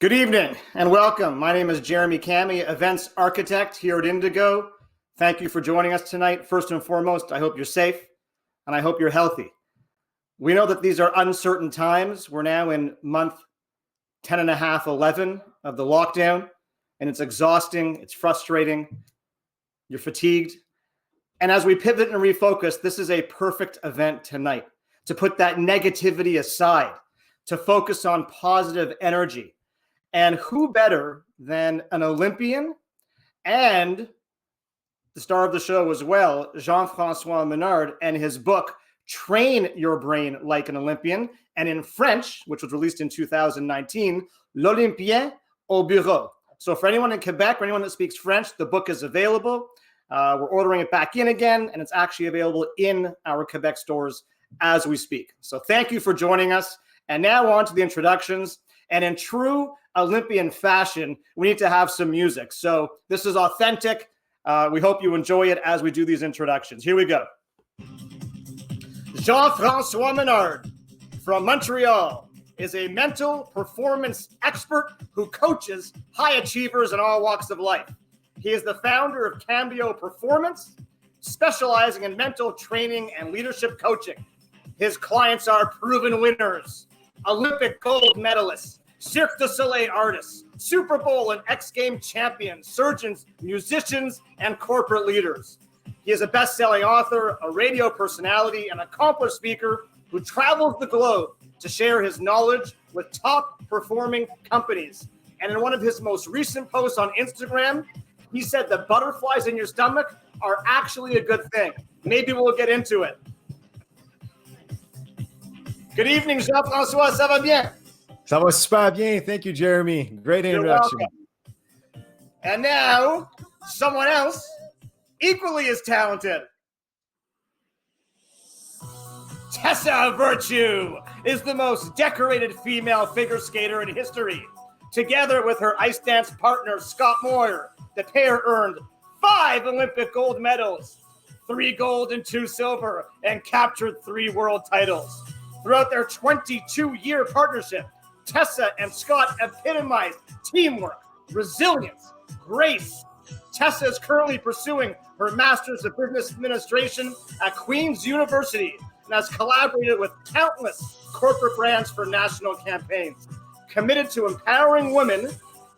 Good evening and welcome. My name is Jeremy Cammey, events architect here at Indigo. Thank you for joining us tonight. First and foremost, I hope you're safe and I hope you're healthy. We know that these are uncertain times. We're now in month 10 and a half, 11 of the lockdown, and it's exhausting, it's frustrating, you're fatigued. And as we pivot and refocus, this is a perfect event tonight to put that negativity aside, to focus on positive energy. And who better than an Olympian and the star of the show as well, François Ménard, and his book, Train Your Brain Like an Olympian, and in French, which was released in 2019, L'Olympien au Bureau. So for anyone in Quebec or anyone that speaks French, the book is available. We're ordering it back in again, and it's actually available in our Quebec stores as we speak. So thank you for joining us. And now on to the introductions. And in true Olympian fashion, we need to have some music. So this is authentic. We hope you enjoy it as we do these introductions. Here we go. François Ménard from Montreal is a mental performance expert who coaches high achievers in all walks of life. He is the founder of Cambio Performance, specializing in mental training and leadership coaching. His clients are proven winners, Olympic gold medalists, Cirque du Soleil artists, Super Bowl and X Games champions, surgeons, musicians, and corporate leaders. He is a best-selling author, a radio personality, and accomplished speaker who travels the globe to share his knowledge with top-performing companies. And in one of his most recent posts on Instagram, he said the butterflies in your stomach are actually a good thing. Maybe we'll get into it. Good evening, Jean-François. Ça va bien? Ça va super bien. Thank you, Jeremy. Great introduction. And now, someone else equally as talented. Tessa Virtue is the most decorated female figure skater in history. Together with her ice dance partner, Scott Moir, the pair earned 5 Olympic gold medals, 3 gold and 2 silver, and captured 3 world titles. Throughout their 22-year partnership, Tessa and Scott epitomized teamwork, resilience, grace. Tessa is currently pursuing her Master's of Business Administration at Queen's University and has collaborated with countless corporate brands for national campaigns. Committed to empowering women,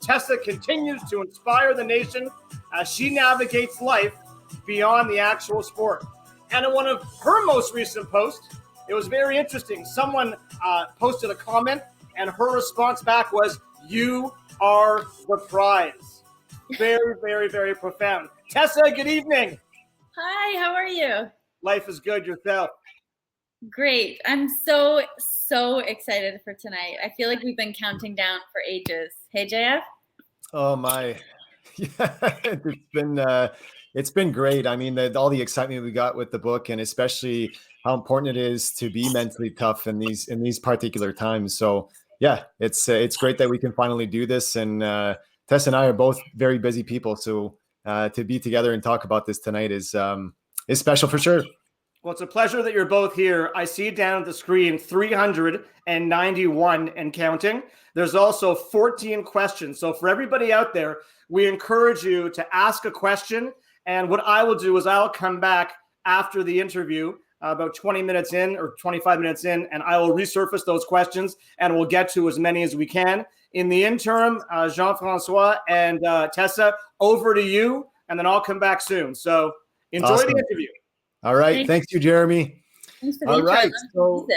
Tessa continues to inspire the nation as she navigates life beyond the actual sport. And in one of her most recent posts, it was very interesting. Someone posted a comment, and her response back was, "You are the prize." Very, very, very profound. Tessa, good evening. Hi, how are you? Life is good. Yourself? Great. I'm so excited for tonight. I feel like we've been counting down for ages. Hey, JF? Oh my. Yeah, it's been great. I mean, all the excitement we got with the book, and especially how important it is to be mentally tough in these particular times. So yeah, it's great that we can finally do this. And Tess and I are both very busy people, so to be together and talk about this tonight is special for sure. Well, it's a pleasure that you're both here. I see down at the screen 391 and counting. There's also 14 questions. So for everybody out there, we encourage you to ask a question. And what I will do is I'll come back after the interview, about 20 minutes in or 25 minutes in, and I will resurface those questions and we'll get to as many as we can. In the interim, Jean-François and Tessa, over to you, and then I'll come back soon. So enjoy the interview. All right. Thanks you, Jeremy. Thanks for the All intro. right. So,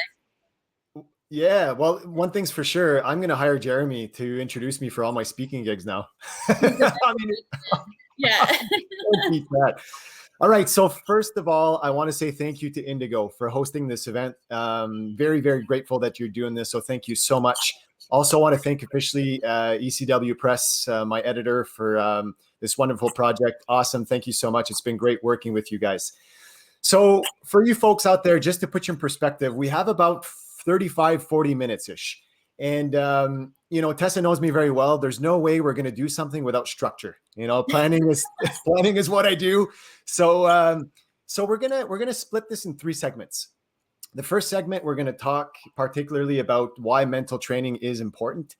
yeah, well, one thing's for sure. I'm going to hire Jeremy to introduce me for all my speaking gigs now. I mean, yeah. All right. So first of all, I want to say thank you to Indigo for hosting this event. Very, very grateful that you're doing this. So thank you so much. Also want to thank officially ECW Press, my editor, for this wonderful project. Awesome. Thank you so much. It's been great working with you guys. So for you folks out there, just to put you in perspective, we have about 35, 40 minutes-ish. And, Tessa knows me very well. There's no way we're going to do something without structure. Planning is what I do. So we're going to split this in 3 segments. The first segment, we're going to talk particularly about why mental training is important.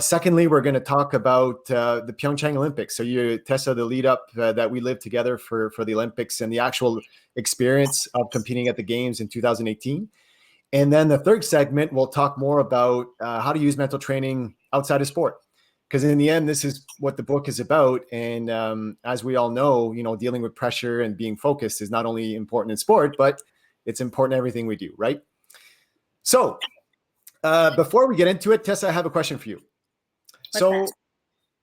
Secondly, we're going to talk about the Pyeongchang Olympics. So you, Tessa, the lead up that we lived together for the Olympics and the actual experience of competing at the games in 2018. And then the third segment, we'll talk more about how to use mental training outside of sport. Because in the end, this is what the book is about. And as we all know, dealing with pressure and being focused is not only important in sport, but it's important in everything we do, right? So before we get into it, Tessa, I have a question for you.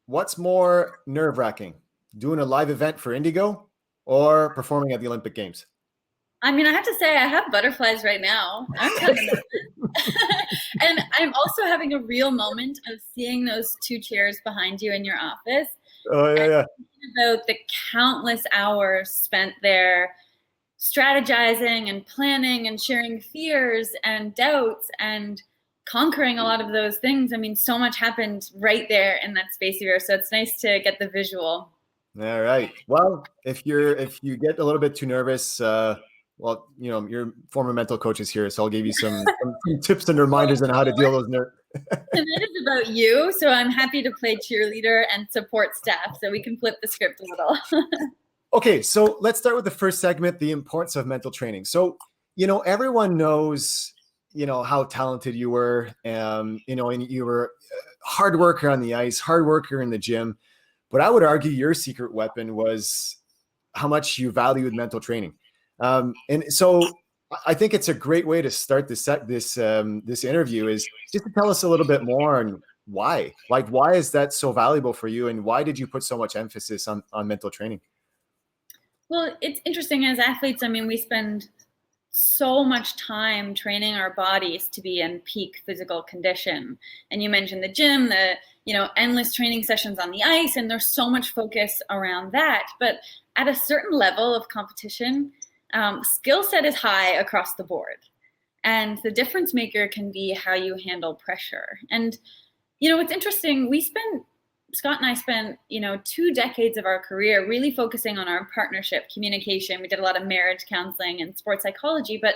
What's more nerve-wracking, doing a live event for Indigo or performing at the Olympic Games? I mean, I have to say, I have butterflies right now. I'm kind of nervous. And I'm also having a real moment of seeing those two chairs behind you in your office. Oh, yeah. About the countless hours spent there strategizing and planning and sharing fears and doubts and conquering a lot of those things. I mean, so much happened right there in that space of yours. So it's nice to get the visual. All right. Well, if you get a little bit too nervous, well, your former mental coach is here, so I'll give you some tips and reminders on how to deal with those nerves. And it is about you, so I'm happy to play cheerleader and support staff, so we can flip the script a little. Okay, so let's start with the first segment, the importance of mental training. So, everyone knows, how talented you were, and you were a hard worker on the ice, hard worker in the gym. But I would argue your secret weapon was how much you valued mental training. And so I think it's a great way to start this interview is just to tell us a little bit more on why. Like, why is that so valuable for you, and why did you put so much emphasis on mental training? Well, it's interesting as athletes. I mean, we spend so much time training our bodies to be in peak physical condition. And you mentioned the gym, the endless training sessions on the ice, and there's so much focus around that. But at a certain level of competition, skill set is high across the board. And the difference maker can be how you handle pressure. And, it's interesting. Scott and I spent, 2 decades of our career really focusing on our partnership communication. We did a lot of marriage counseling and sports psychology, but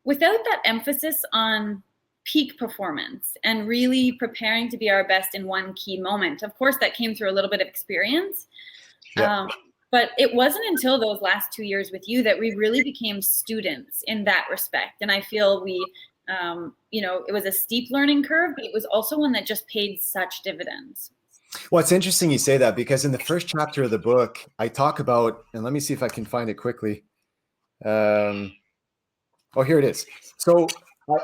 without that emphasis on peak performance and really preparing to be our best in one key moment. Of course, that came through a little bit of experience. Yeah. But it wasn't until those last 2 years with you that we really became students in that respect. And I feel it was a steep learning curve, but it was also one that just paid such dividends. Well, it's interesting you say that, because in the first chapter of the book, I talk about, and let me see if I can find it quickly. Here it is. So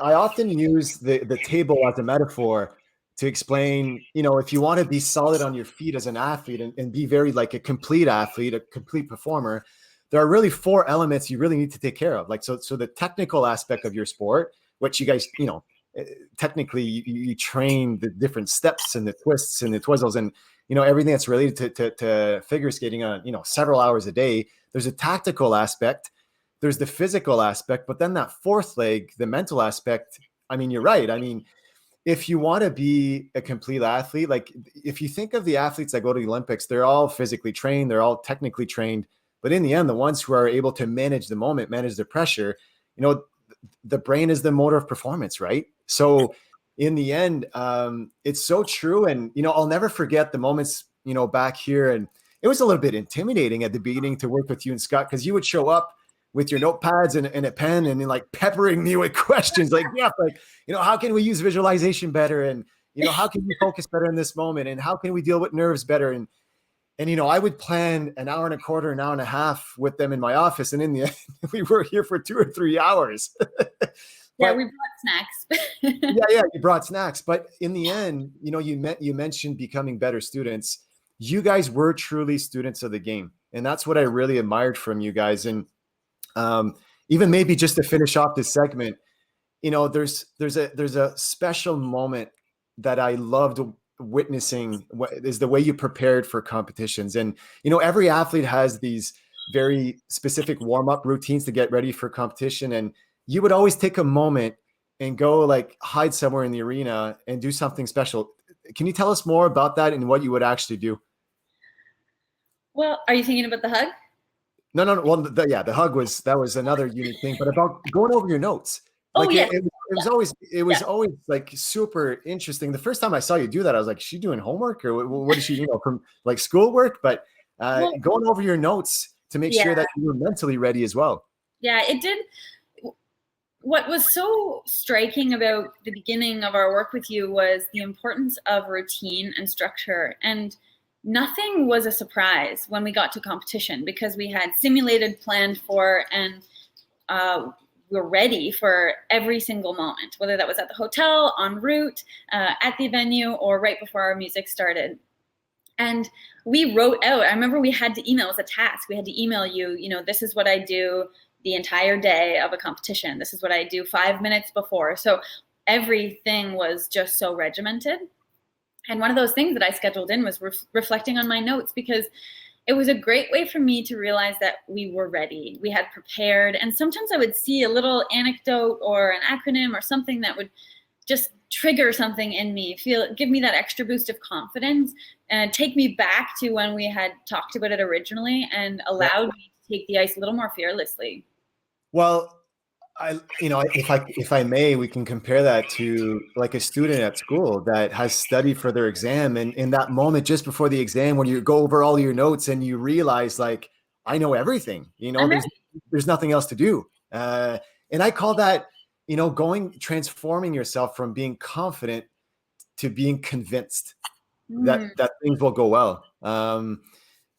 I often use the table as a metaphor to explain, if you want to be solid on your feet as an athlete and be very like a complete athlete, a complete performer, there are really 4 elements you really need to take care of. Like, so the technical aspect of your sport, which you guys, technically you train the different steps and the twists and the twizzles and, everything that's related to figure skating on, several hours a day. There's a tactical aspect, there's the physical aspect, but then that 4th leg, the mental aspect, I mean, you're right. I mean, if you want to be a complete athlete, like if you think of the athletes that go to the Olympics, they're all physically trained, they're all technically trained, but in the end, the ones who are able to manage the moment, manage the pressure, the brain is the motor of performance, right? So in the end, it's so true. And, I'll never forget the moments, back here. And it was a little bit intimidating at the beginning to work with you and Scott, because you would show up with your notepads and a pen and like peppering me with questions like, yeah, like, how can we use visualization better? And, how can we focus better in this moment? And how can we deal with nerves better? And I would plan an hour and a quarter, an hour and a half with them in my office. And in the end, we were here for 2 or 3 hours. Yeah, we brought snacks. yeah, you brought snacks. But in the end, you mentioned becoming better students. You guys were truly students of the game. And that's what I really admired from you guys. And even maybe just to finish off this segment, there's a special moment that I loved witnessing, is the way you prepared for competitions. And, every athlete has these very specific warm-up routines to get ready for competition. And you would always take a moment and go like hide somewhere in the arena and do something special. Can you tell us more about that and what you would actually do? Well, are you thinking about the hug? No. Well, the hug was another unique thing, but about going over your notes. It it was always like super interesting. The first time I saw you do that, I was like, is she doing homework or what is she, from like schoolwork? But going over your notes to make sure that you were mentally ready as well. Yeah, it did. What was so striking about the beginning of our work with you was the importance of routine and structure. And nothing was a surprise when we got to competition because we had simulated, planned for, and we were ready for every single moment, whether that was at the hotel, en route, at the venue, or right before our music started. And we wrote out, I remember we had to email, it was a task. We had to email you, this is what I do the entire day of a competition. This is what I do 5 minutes before. So everything was just so regimented. And one of those things that I scheduled in was reflecting on my notes, because it was a great way for me to realize that we were ready. We had prepared. And sometimes I would see a little anecdote or an acronym or something that would just trigger something in me, give me that extra boost of confidence and take me back to when we had talked about it originally and allowed me to take the ice a little more fearlessly. Well, if I may, we can compare that to like a student at school that has studied for their exam, and in that moment just before the exam, when you go over all your notes and you realize, like, I know everything. There's nothing else to do, and I call that transforming yourself from being confident to being convinced that things will go well.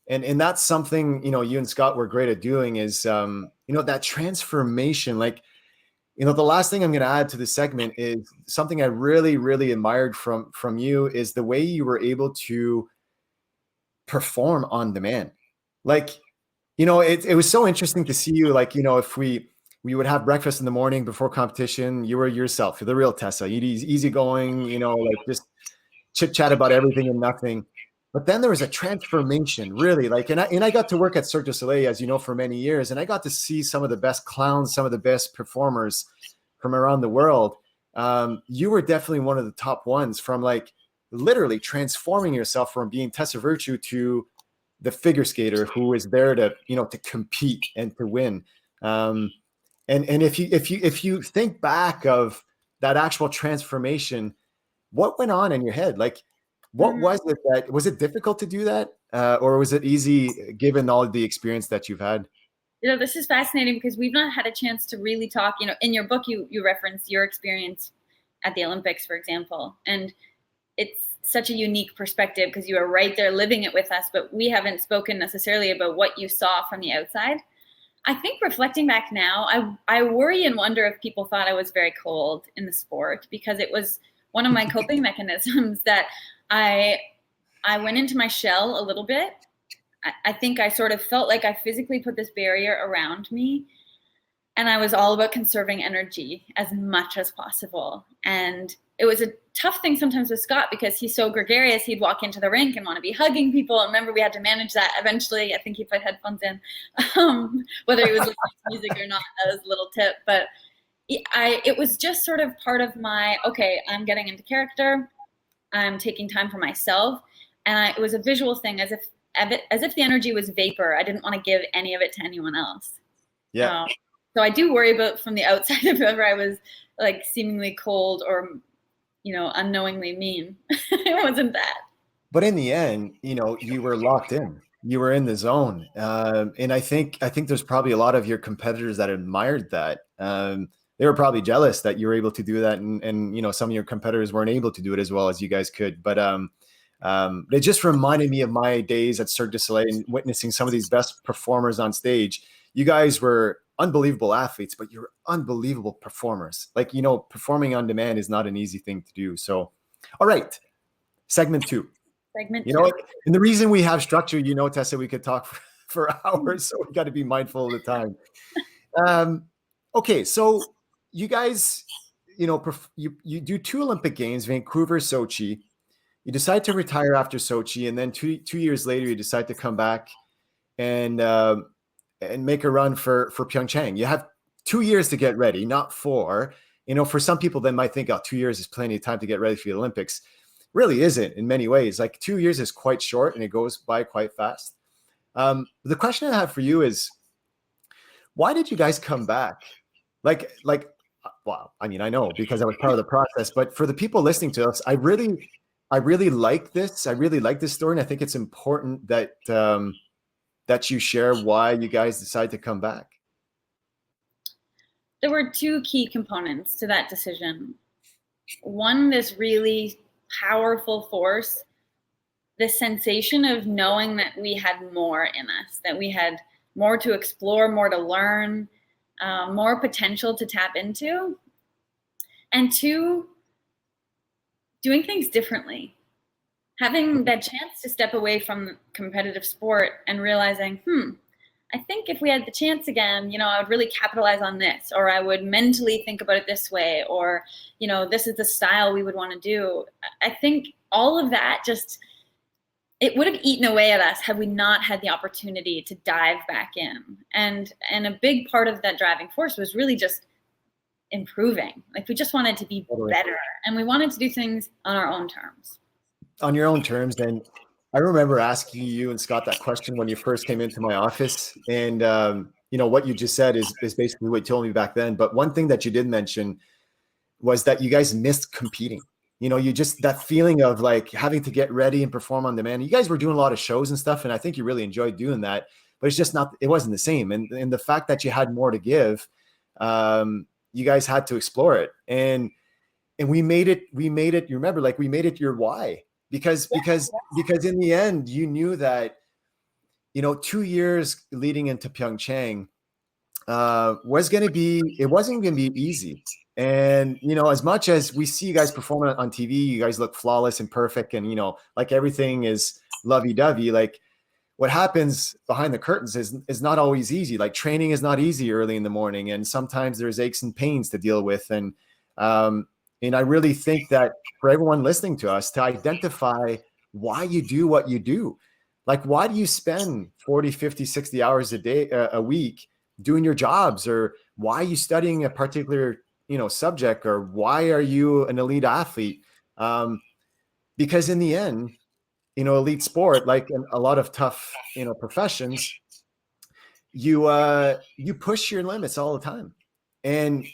And that's something, you and Scott were great at doing is, that transformation. Like, the last thing I'm going to add to this segment is something I really, really admired from you is the way you were able to perform on demand. Like, it was so interesting to see you, like, if we would have breakfast in the morning before competition, you were yourself. You're the real Tessa. You'd easygoing, like just chit chat about everything and nothing. But then there was a transformation, really, like, and I got to work at Cirque du Soleil, as you know, for many years, and I got to see some of the best clowns, some of the best performers from around the world. You were definitely one of the top ones, from like literally transforming yourself from being Tessa Virtue to the figure skater who is there to compete and to win. And if you think back of that actual transformation, what went on in your head? Like, what was it was it difficult to do that? Or was it easy given all the experience that you've had? This is fascinating because we've not had a chance to really talk. In your book, you reference your experience at the Olympics, for example. And it's such a unique perspective because you are right there living it with us, but we haven't spoken necessarily about what you saw from the outside. I think reflecting back now, I worry and wonder if people thought I was very cold in the sport, because it was one of my coping mechanisms that I went into my shell a little bit. I think I sort of felt like I physically put this barrier around me, and I was all about conserving energy as much as possible. And it was a tough thing sometimes with Scott because he's so gregarious. He'd walk into the rink and want to be hugging people. And remember, we had to manage that eventually. I think he put headphones in, whether he was listening to music or not. That was a little tip. But it was just sort of part of my, okay, I'm getting into character. I'm taking time for myself. And it was a visual thing, as if the energy was vapor. I didn't want to give any of it to anyone else. Yeah. So I do worry about from the outside if ever I was like seemingly cold or, unknowingly mean. It wasn't that. But in the end, you were locked in. You were in the zone. And I think there's probably a lot of your competitors that admired that. They were probably jealous that you were able to do that. And some of your competitors weren't able to do it as well as you guys could. But it just reminded me of my days at Cirque du Soleil and witnessing some of these best performers on stage. You guys were unbelievable athletes, but you're unbelievable performers. Like, performing on demand is not an easy thing to do. So, all right. Segment two. And the reason we have structure, Tessa, we could talk for hours. So we got to be mindful of the time. Okay. So you guys, you do 2 Olympic Games, Vancouver, Sochi. You decide to retire after Sochi, and then two years later, you decide to come back and make a run for Pyeongchang. You have 2 years to get ready, not 4. For some people, they might think, 2 years is plenty of time to get ready for the Olympics. Really isn't in many ways. Like, 2 years is quite short, and it goes by quite fast. The question I have for you is, why did you guys come back? Like well, I mean, I know because I was part of the process, but for the people listening to us, I really like this. I really like this story. And I think it's important that, that you share why you guys decide to come back. There were two key components to that decision. One, this really powerful force, the sensation of knowing that we had more in us, that we had more to explore, more to learn, more potential to tap into. And two, doing things differently. Having that chance to step away from competitive sport and realizing, I think if we had the chance again, I would really capitalize on this, or I would mentally think about it this way, or, this is the style we would want to do. I think all of that it would have eaten away at us had we not had the opportunity to dive back in. And a big part of that driving force was really just improving. Like, we just wanted to be better, and we wanted to do things on our own terms. On your own terms. And I remember asking you and Scott that question when you first came into my office. And, what you just said is basically what you told me back then. But one thing that you did mention was that you guys missed competing. You just, that feeling of like having to get ready and perform on demand. You guys were doing a lot of shows and stuff, and I think you really enjoyed doing that, but it's just not, it wasn't the same. And the fact that you had more to give, you guys had to explore it. And we made it, you remember, like, we made it your why. Because in the end, you knew that, 2 years leading into Pyeongchang it wasn't going to be easy. And, as much as we see you guys performing on TV, you guys look flawless and perfect. And, like, everything is lovey-dovey. Like, what happens behind the curtains is not always easy. Like, training is not easy early in the morning. And sometimes there's aches and pains to deal with. And I really think that for everyone listening to us, to identify why you do what you do. Like, why do you spend 40, 50, 60 hours a week doing your jobs? Or why are you studying a particular, subject? Or why are you an elite athlete? Because in the end, elite sport, like a lot of tough, professions, you push your limits all the time. And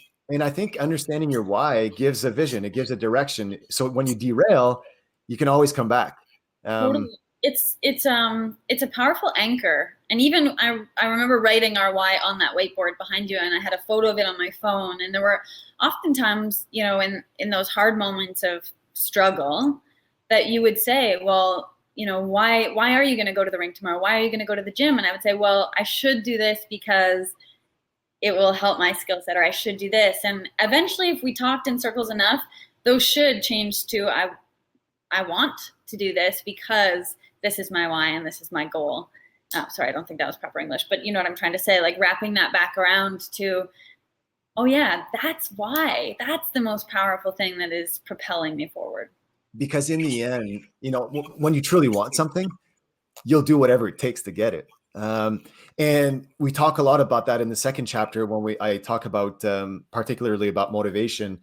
I think understanding your why gives a vision, it gives a direction. So when you derail, you can always come back. Totally. It's a powerful anchor. And even I remember writing our why on that whiteboard behind you, and I had a photo of it on my phone. And there were oftentimes, in those hard moments of struggle, that you would say, well, why are you going to go to the rink tomorrow? Why are you going to go to the gym? And I would say, well, I should do this because it will help my skill set, or I should do this. And eventually, if we talked in circles enough, those should change to I want to do this because this is my why and this is my goal. Oh, sorry, I don't think that was proper English, but you know what I'm trying to say, like wrapping that back around to, oh yeah, that's why. That's the most powerful thing that is propelling me forward. Because in the end, when you truly want something, you'll do whatever it takes to get it. And we talk a lot about that in the second chapter when I talk about particularly about motivation.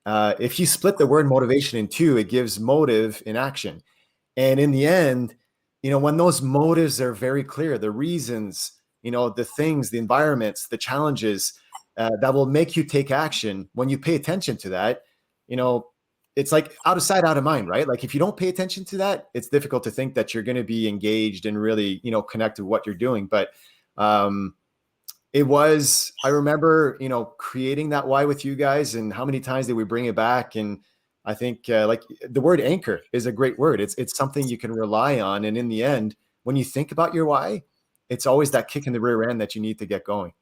If you split the word motivation in two, it gives motive in action. And in the end, when those motives are very clear, the reasons, the things, the environments, the challenges that will make you take action, when you pay attention to that, it's like out of sight, out of mind, right? Like if you don't pay attention to that, it's difficult to think that you're going to be engaged and really, connect to what you're doing. But it was, I remember, creating that why with you guys, and how many times did we bring it back? And I think like the word anchor is a great word. It's something you can rely on. And in the end, when you think about your why, it's always that kick in the rear end that you need to get going.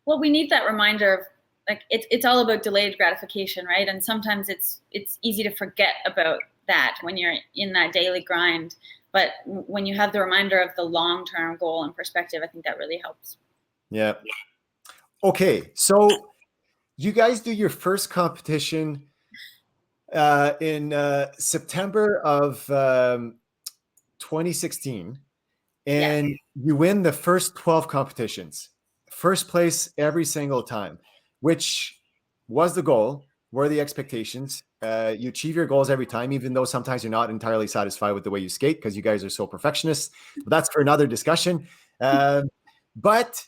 Well, we need that reminder of, like, it's all about delayed gratification, right? And sometimes it's easy to forget about that when you're in that daily grind. But when you have the reminder of the long-term goal and perspective, I think that really helps. Yeah. Okay. So you guys do your first competition in September of 2016, and you win the first 12 competitions. First place every single time, which was the goal, were the expectations. You achieve your goals every time, even though sometimes you're not entirely satisfied with the way you skate because you guys are so perfectionists. But that's for another discussion. But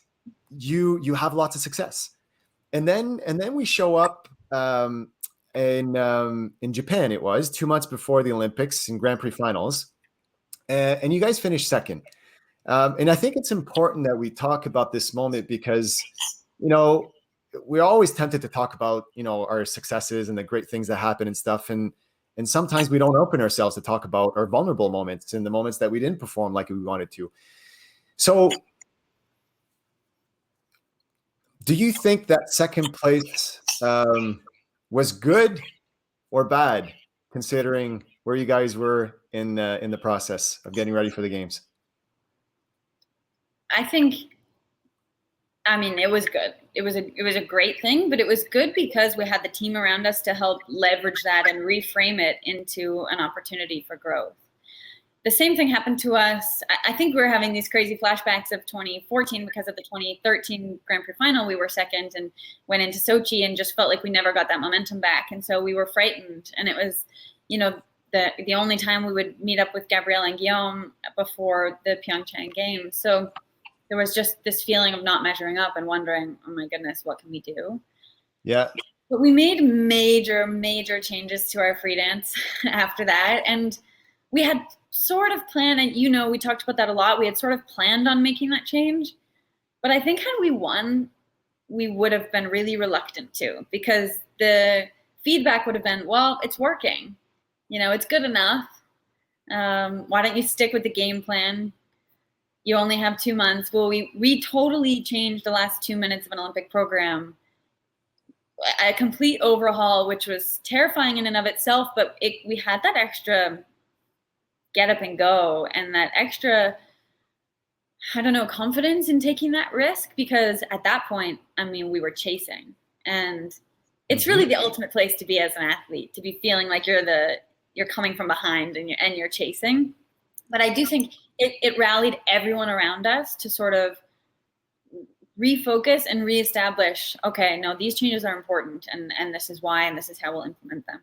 you have lots of success. And then we show up in Japan. It was 2 months before the Olympics in Grand Prix finals, and you guys finished second. And I think it's important that we talk about this moment because, we're always tempted to talk about, our successes and the great things that happen and stuff. And sometimes we don't open ourselves to talk about our vulnerable moments and the moments that we didn't perform like we wanted to. So do you think that second place was good or bad, considering where you guys were in the process of getting ready for the games? I think, it was good. It was a great thing, but it was good because we had the team around us to help leverage that and reframe it into an opportunity for growth. The same thing happened to us. I think we were having these crazy flashbacks of 2014 because of the 2013 Grand Prix final. We were second and went into Sochi and just felt like we never got that momentum back. And so we were frightened. And it was, the only time we would meet up with Gabrielle and Guillaume before the Pyeongchang games. So there was just this feeling of not measuring up and wondering, oh my goodness, what can we do? Yeah. But we made major, major changes to our free dance after that. And we had sort of planned, and we talked about that a lot. We had sort of planned on making that change. But I think had we won, we would have been really reluctant to, because the feedback would have been, well, it's working. It's good enough. Why don't you stick with the game plan? You only have 2 months. Well, we totally changed the last 2 minutes of an Olympic program. A complete overhaul, which was terrifying in and of itself, but we had that extra get up and go and that extra, confidence in taking that risk, because at that point, we were chasing. And it's really the ultimate place to be as an athlete, to be feeling like you're coming from behind and you're chasing. But I do think it rallied everyone around us to sort of refocus and reestablish, okay, no, these changes are important, and this is why, and this is how we'll implement them.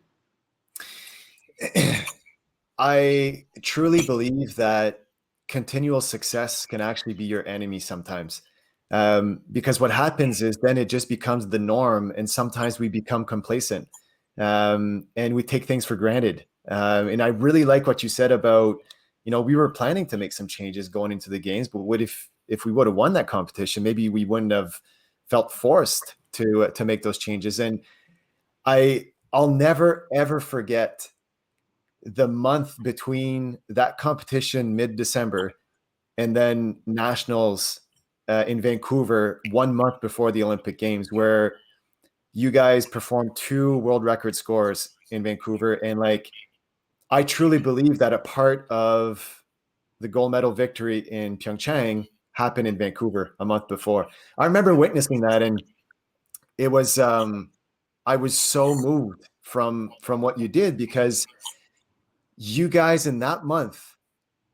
I truly believe that continual success can actually be your enemy sometimes. Because what happens is then it just becomes the norm, and sometimes we become complacent, and we take things for granted. And I really like what you said about, we were planning to make some changes going into the games, but what if we would have won that competition? Maybe we wouldn't have felt forced to make those changes. And I'll never, ever forget the month between that competition mid-December and then nationals in Vancouver 1 month before the Olympic Games, where you guys performed 2 world record scores in Vancouver. And I truly believe that a part of the gold medal victory in Pyeongchang happened in Vancouver a month before. I remember witnessing that, and it was I was so moved from what you did, because you guys in that month,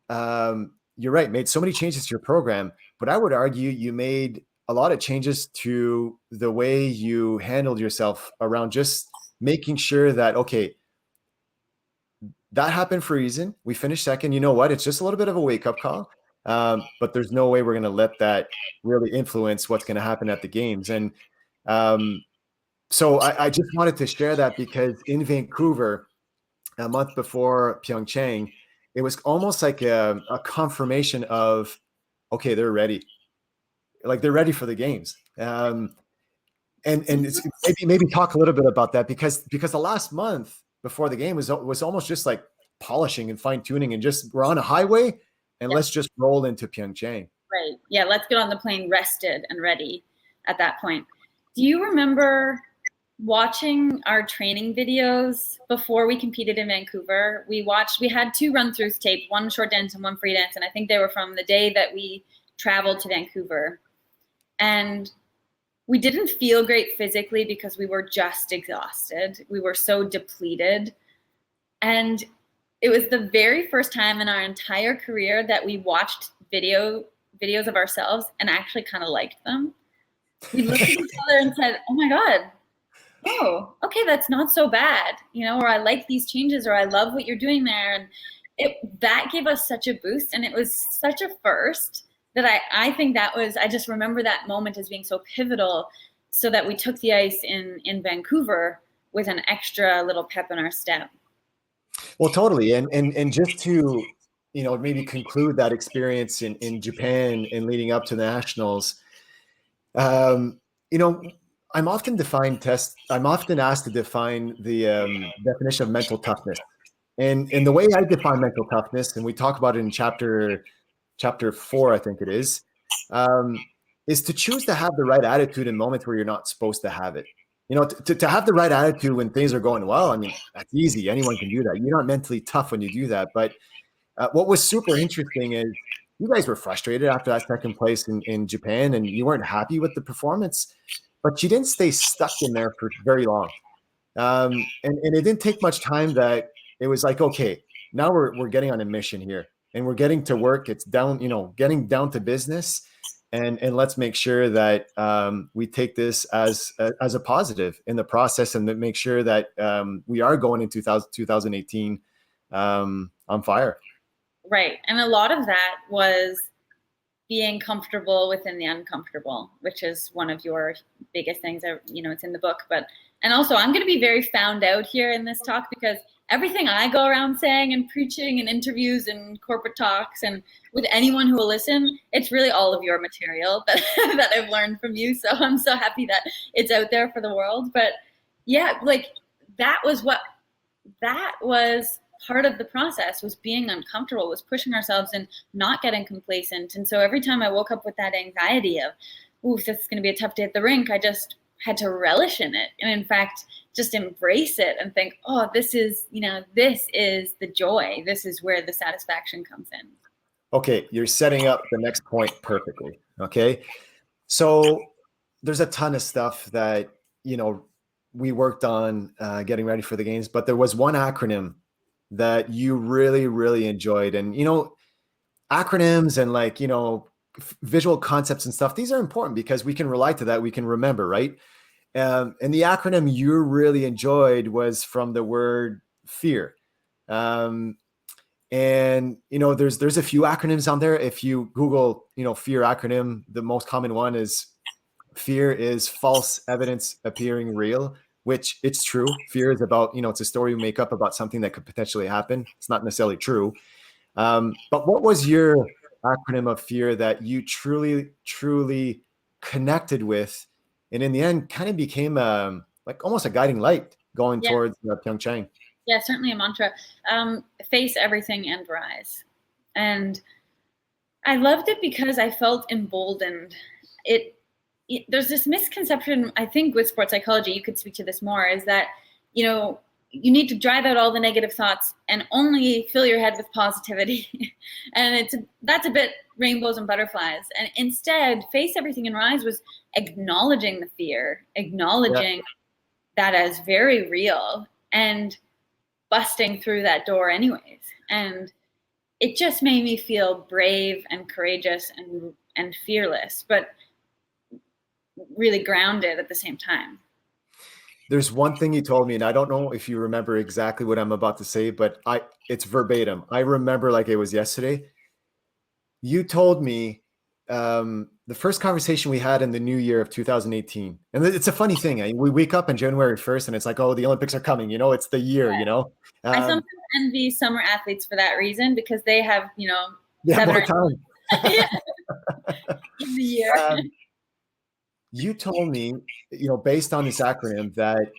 you're right, made so many changes to your program, but I would argue you made a lot of changes to the way you handled yourself around just making sure that, okay, that happened for a reason. We finished second. You know what? It's just a little bit of a wake-up call. But there's no way we're going to let that really influence what's going to happen at the games. And so I just wanted to share that, because in Vancouver, a month before Pyeongchang, it was almost like a confirmation of, okay, they're ready. They're ready for the games. And it's, maybe talk a little bit about that, because the last month before the game was almost just like polishing and fine tuning, and just we're on a highway, and let's just roll into Pyeongchang. Right. Yeah. Let's get on the plane rested and ready at that point. Do you remember watching our training videos before we competed in Vancouver? We had 2 run-throughs taped, 1 short dance and 1 free dance. And I think they were from the day that we traveled to Vancouver. And we didn't feel great physically because we were just exhausted. We were so depleted. And it was the very first time in our entire career that we watched videos of ourselves and actually kind of liked them. We looked at each other and said, oh my God, oh, okay, that's not so bad. Or I like these changes, or I love what you're doing there. And that gave us such a boost. And it was such a first that I think I just remember that moment as being so pivotal, so that we took the ice in Vancouver with an extra little pep in our step. Well, totally. And just to, maybe conclude that experience in Japan and leading up to the nationals, you know, I'm often asked to define the definition of mental toughness. And the way I define mental toughness, and we talk about it in chapter 4, I think it is to choose to have the right attitude in moments where you're not supposed to have it. To have the right attitude when things are going well, I mean, that's easy. Anyone can do that. You're not mentally tough when you do that. But what was super interesting is you guys were frustrated after that second place in Japan, and you weren't happy with the performance, but you didn't stay stuck in there for very long. And it didn't take much time that it was like, okay, now we're getting on a mission here, and we're getting to work. It's down, getting down to business. And let's make sure that we take this as a positive in the process, and make sure that we are going in 2018 on fire. Right. And a lot of that was being comfortable within the uncomfortable, which is one of your biggest things. It's in the book. And also, I'm going to be very found out here in this talk, because everything I go around saying and preaching in interviews and corporate talks and with anyone who will listen, it's really all of your material that I've learned from you. So I'm so happy that it's out there for the world. But yeah, like that was part of the process, was being uncomfortable, was pushing ourselves and not getting complacent. And so every time I woke up with that anxiety of, ooh, this is going to be a tough day at the rink, I just had to relish in it. And in fact, just embrace it and think, oh, this is the joy. This is where the satisfaction comes in. Okay. You're setting up the next point perfectly. Okay. So there's a ton of stuff that, we worked on getting ready for the games, but there was one acronym that you really, really enjoyed. And, acronyms and visual concepts and stuff, these are important because we can rely to that. We can remember, right? And the acronym you really enjoyed was from the word fear. And, there's a few acronyms on there. If you Google, fear acronym, the most common one is fear is false evidence appearing real, which it's true. Fear is about, it's a story we make up about something that could potentially happen. It's not necessarily true. But what was your acronym of fear that you truly, truly connected with, and in the end kind of became almost a guiding light going towards Pyeongchang? Yeah, certainly a mantra. Face everything and rise. And I loved it because I felt emboldened. There's this misconception, I think, with sports psychology, you could speak to this more, is that, you need to drive out all the negative thoughts and only fill your head with positivity. And that's a bit rainbows and butterflies. And instead, face everything and rise was acknowledging the fear, acknowledging that as very real, and busting through that door anyways. And it just made me feel brave and courageous and fearless, but really grounded at the same time. There's one thing you told me, and I don't know if you remember exactly what I'm about to say, but it's verbatim. I remember like it was yesterday. You told me the first conversation we had in the new year of 2018. And it's a funny thing. We wake up on January 1st and it's like, oh, the Olympics are coming, it's the year, I sometimes envy summer athletes for that reason, because they have, more time. In the year. You told me, based on this acronym, that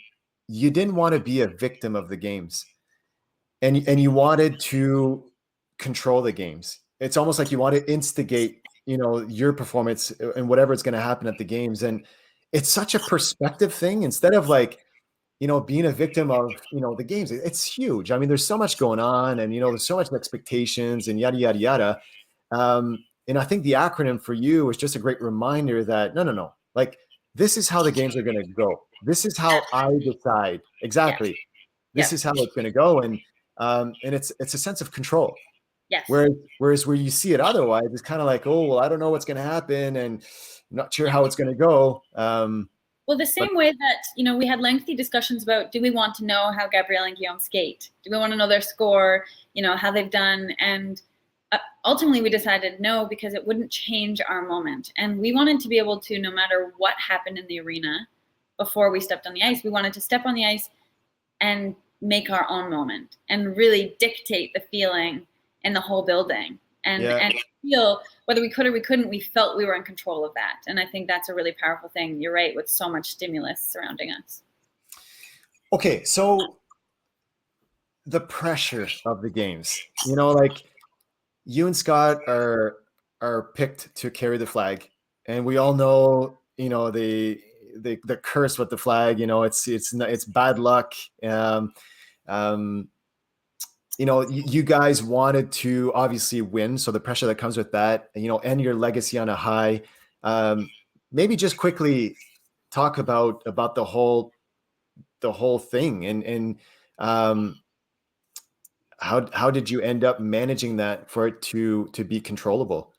you didn't want to be a victim of the games, and you wanted to control the games. It's almost like you want to instigate, your performance and whatever is going to happen at the games. And it's such a perspective thing, instead of being a victim of, the games. It's huge. I mean, there's so much going on, and, there's so much expectations and yada, yada, yada. And I think the acronym for you was just a great reminder that no. This is how the games are going to go. This is how I decide exactly. This is how it's going to go, and it's a sense of control. Yes. Whereas where you see it otherwise, it's kind of like, oh, well, I don't know what's going to happen, and I'm not sure how it's going to go. Well, the same way that we had lengthy discussions about, do we want to know how Gabrielle and Guillaume skate? Do we want to know their score? How they've done, and ultimately we decided no, because it wouldn't change our moment. And we wanted to be able to, no matter what happened in the arena before we stepped on the ice, we wanted to step on the ice and make our own moment and really dictate the feeling in the whole building. And feel, whether we could or we couldn't, we felt we were in control of that. And I think that's a really powerful thing. You're right, with so much stimulus surrounding us. Okay, so the pressure of the games, you know, like you and Scott are picked to carry the flag, and we all know, you know, the curse with the flag. You know, it's bad luck. You know, you guys wanted to obviously win, so the pressure that comes with that, you know, end your legacy on a high. Maybe just quickly talk about the whole thing, and how did you end up managing that for it to be controllable?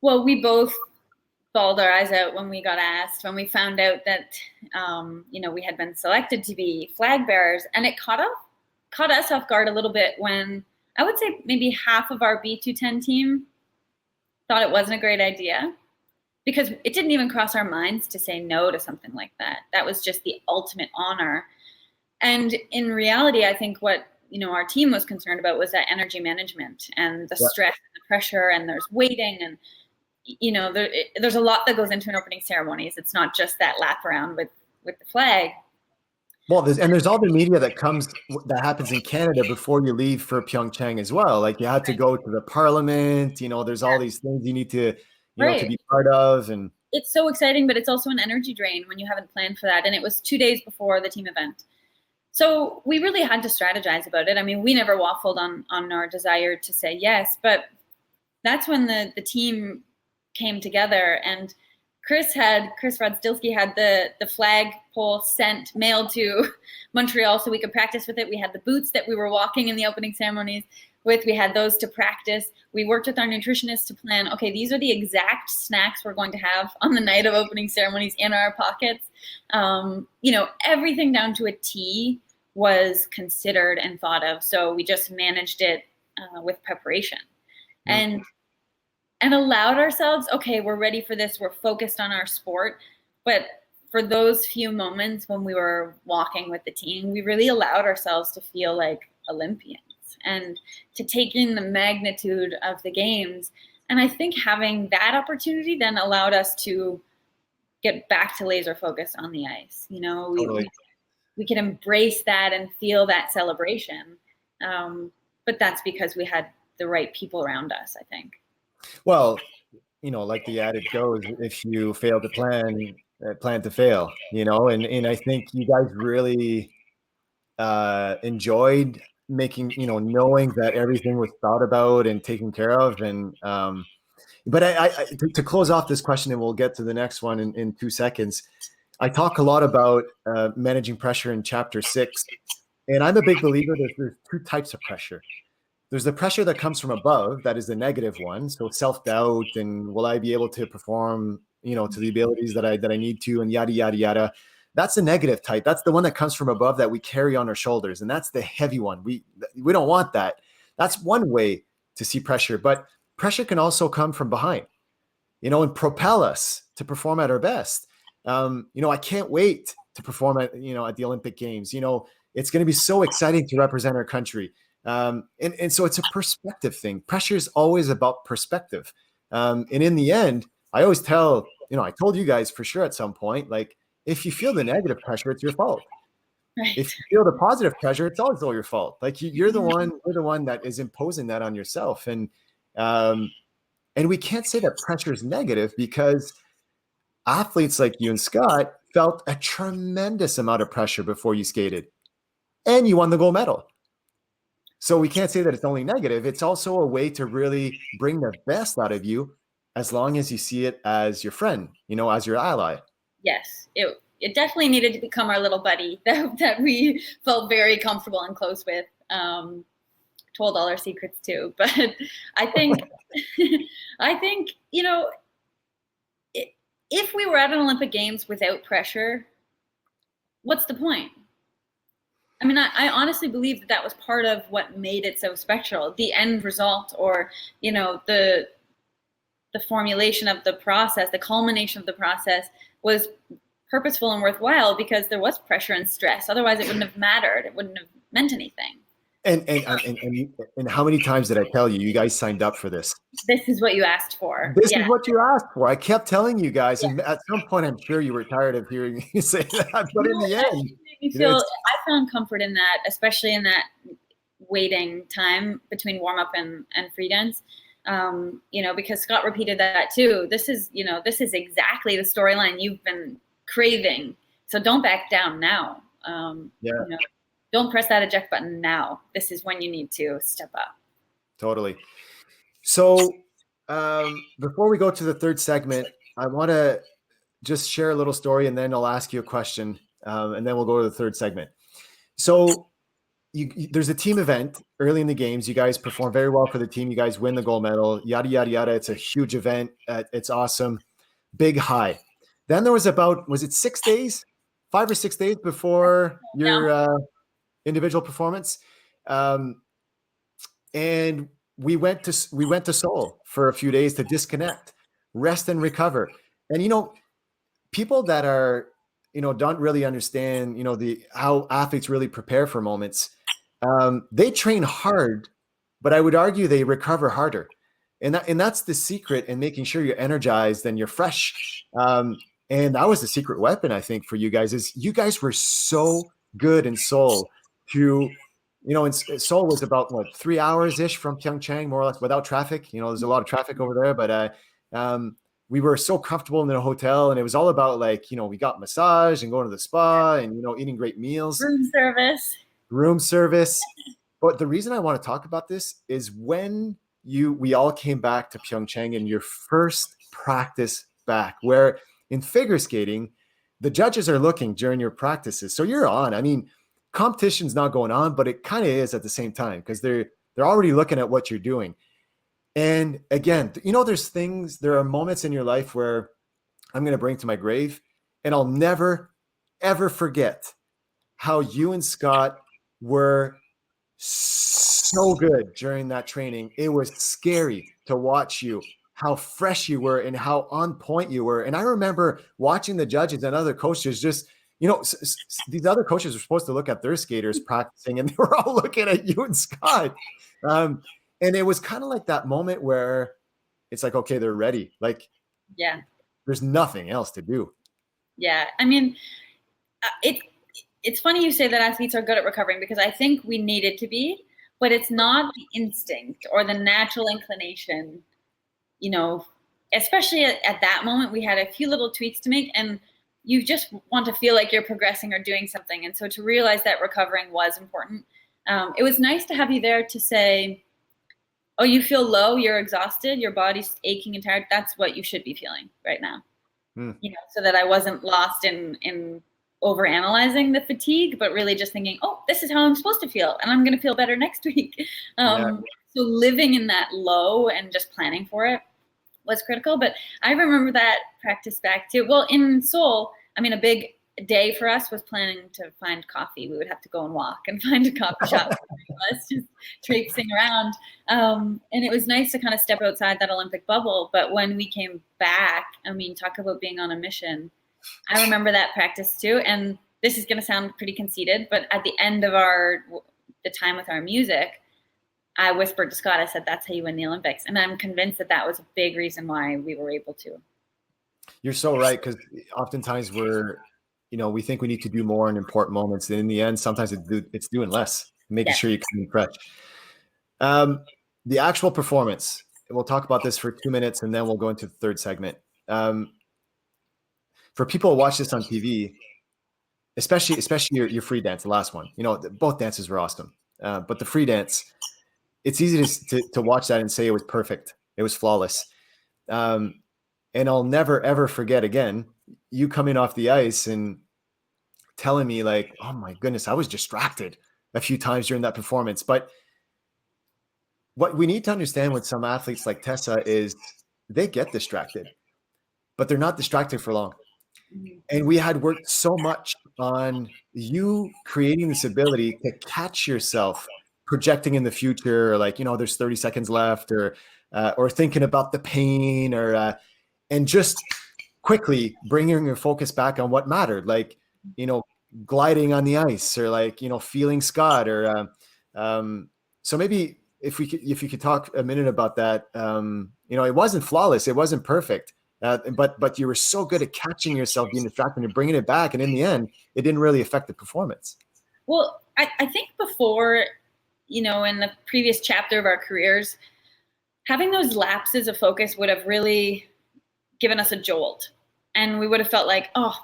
Well, we both bawled our eyes out when we got asked, when we found out that you know, we had been selected to be flag bearers, and it caught us off guard a little bit when I would say maybe half of our B210 team thought it wasn't a great idea, because it didn't even cross our minds to say no to something like that. That was just the ultimate honor. And in reality, I think what, you know, our team was concerned about was that energy management and the stress and the pressure, and there's waiting, and you know, there's a lot that goes into an opening ceremonies. It's not just that lap around with the flag. Well, there's all the media that happens in Canada before you leave for Pyeongchang as well. Like you had to go to the parliament, you know, there's all these things you need to, you know, to be part of. And it's so exciting, but it's also an energy drain when you haven't planned for that. And it was 2 days before the team event. So we really had to strategize about it. I mean, we never waffled on our desire to say yes, but that's when the team came together, and Chris Rodstilsky had the flagpole mailed to Montreal so we could practice with it. We had the boots that we were walking in the opening ceremonies with. We had those to practice. We worked with our nutritionist to plan, okay, these are the exact snacks we're going to have on the night of opening ceremonies in our pockets. You know, everything down to a T was considered and thought of. So we just managed it with preparation. And allowed ourselves, okay, we're ready for this. We're focused on our sport. But for those few moments when we were walking with the team, we really allowed ourselves to feel like Olympians and to take in the magnitude of the games. And I think having that opportunity then allowed us to get back to laser focus on the ice. You know, we could embrace that and feel that celebration. But that's because we had the right people around us, I think. Well, you know, like the adage goes, if you fail to plan to fail, you know, and I think you guys really enjoyed making, you know, knowing that everything was thought about and taken care of. And but to close off this question, and we'll get to the next one in 2 seconds. I talk a lot about managing pressure in chapter 6, and I'm a big believer that there's 2 types of pressure. There's the pressure that comes from above, that is the negative one. So self-doubt and will I be able to perform, you know, to the abilities that I need to, and yada, yada, yada. That's the negative type. That's the one that comes from above that we carry on our shoulders. And that's the heavy one. We don't want that. That's one way to see pressure, but pressure can also come from behind, you know, and propel us to perform at our best. You know, I can't wait to perform at the Olympic Games. You know, it's going to be so exciting to represent our country. And so it's a perspective thing. Pressure is always about perspective. And in the end, I always tell, you know, I told you guys for sure at some point, like, if you feel the negative pressure, it's your fault. Right. If you feel the positive pressure, it's also your fault. Like you're the one that is imposing that on yourself. And we can't say that pressure is negative, because athletes like you and Scott felt a tremendous amount of pressure before you skated, and you won the gold medal. So we can't say that it's only negative. It's also a way to really bring the best out of you, as long as you see it as your friend, you know, as your ally. Yes, it definitely needed to become our little buddy that we felt very comfortable and close with. Told all our secrets too, but I think you know, if we were at an Olympic Games without pressure, what's the point? I mean, I honestly believe that was part of what made it so special. The end result, or, you know, the formulation of the process, the culmination of the process was purposeful and worthwhile because there was pressure and stress. Otherwise, it wouldn't have mattered. It wouldn't have meant anything. And how many times did I tell you, you guys signed up for this? This is what you asked for. This is what you asked for. I kept telling you guys, and at some point, I'm sure you were tired of hearing me say that. But in the end, I found comfort in that, especially in that waiting time between warm up and free dance. Because Scott repeated that too. This is exactly the storyline you've been craving. So don't back down now. Don't press that eject button now. This is when you need to step up. Totally. So before we go to the third segment, I want to just share a little story, and then I'll ask you a question, and then we'll go to the third segment. So there's a team event early in the games. You guys perform very well for the team. You guys win the gold medal, yada, yada, yada. It's a huge event. It's awesome. Big high. Then there was was it 6 days, 5 or 6 days before your individual performance? And we went to Seoul for a few days to disconnect, rest and recover. And, people that are, don't really understand, how athletes really prepare for moments. They train hard, but I would argue they recover harder. And that's the secret in making sure you're energized and you're fresh. And that was the secret weapon, I think, for you guys, is you guys were so good in Seoul to, and Seoul was about 3 hours ish from Pyeongchang, more or less, without traffic. There's a lot of traffic over there, but we were so comfortable in the hotel, and it was all about we got massage and going to the spa and, eating great meals. Room service. But the reason I want to talk about this is when we all came back to Pyeongchang in your first practice back, where in figure skating, the judges are looking during your practices. So you're on. I mean, competition's not going on, but it kind of is at the same time, because they're already looking at what you're doing. And again, there are moments in your life where I'm going to bring to my grave, and I'll never, ever forget how you and Scott were so good during that training. It was scary to watch you, how fresh you were and how on point you were. And I remember watching the judges and other coaches just, these other coaches were supposed to look at their skaters practicing, and they were all looking at you and Scott. And it was kind of like that moment where it's like, okay, they're ready. Like, yeah, there's nothing else to do. Yeah. I mean, it's funny you say that athletes are good at recovering, because I think we needed to be, but it's not the instinct or the natural inclination, especially at that moment. We had a few little tweaks to make, and you just want to feel like you're progressing or doing something. And so to realize that recovering was important. It was nice to have you there to say, oh, you feel low, you're exhausted, your body's aching and tired. That's what you should be feeling right now. So that I wasn't lost in overanalyzing the fatigue, but really just thinking, oh, this is how I'm supposed to feel, and I'm going to feel better next week. So living in that low and just planning for it was critical. But I remember that practice back too. Well, in Seoul, I mean, a big day for us was planning to find coffee. We would have to go and walk and find a coffee shop for us, just traipsing around. And it was nice to kind of step outside that Olympic bubble. But when we came back, I mean, talk about being on a mission. I remember that practice too. And this is going to sound pretty conceited, but at the end of the time with our music, I whispered to Scott, I said, that's how you win the Olympics. And I'm convinced that was a big reason why we were able to. You're so right, because oftentimes we think we need to do more in important moments. And in the end, sometimes it's doing less, making sure you can be fresh. The actual performance, we'll talk about this for 2 minutes, and then we'll go into the third segment. For people who watch this on TV, especially your free dance, the last one, both dances were awesome. But the free dance, it's easy to watch that and say it was perfect. It was flawless. And I'll never, ever forget again, you coming off the ice and telling me like, oh my goodness, I was distracted a few times during that performance. But what we need to understand with some athletes like Tessa is they get distracted, but they're not distracted for long. And we had worked so much on you creating this ability to catch yourself projecting in the future, like, there's 30 seconds left, or thinking about the pain, and just quickly bringing your focus back on what mattered, like, gliding on the ice, or like, feeling Scott, or so maybe if you could talk a minute about that. It wasn't flawless, it wasn't perfect, but you were so good at catching yourself being distracted and bringing it back, and in the end, it didn't really affect the performance. Well, I think before, in the previous chapter of our careers, having those lapses of focus would have really given us a jolt. And we would have felt like, oh,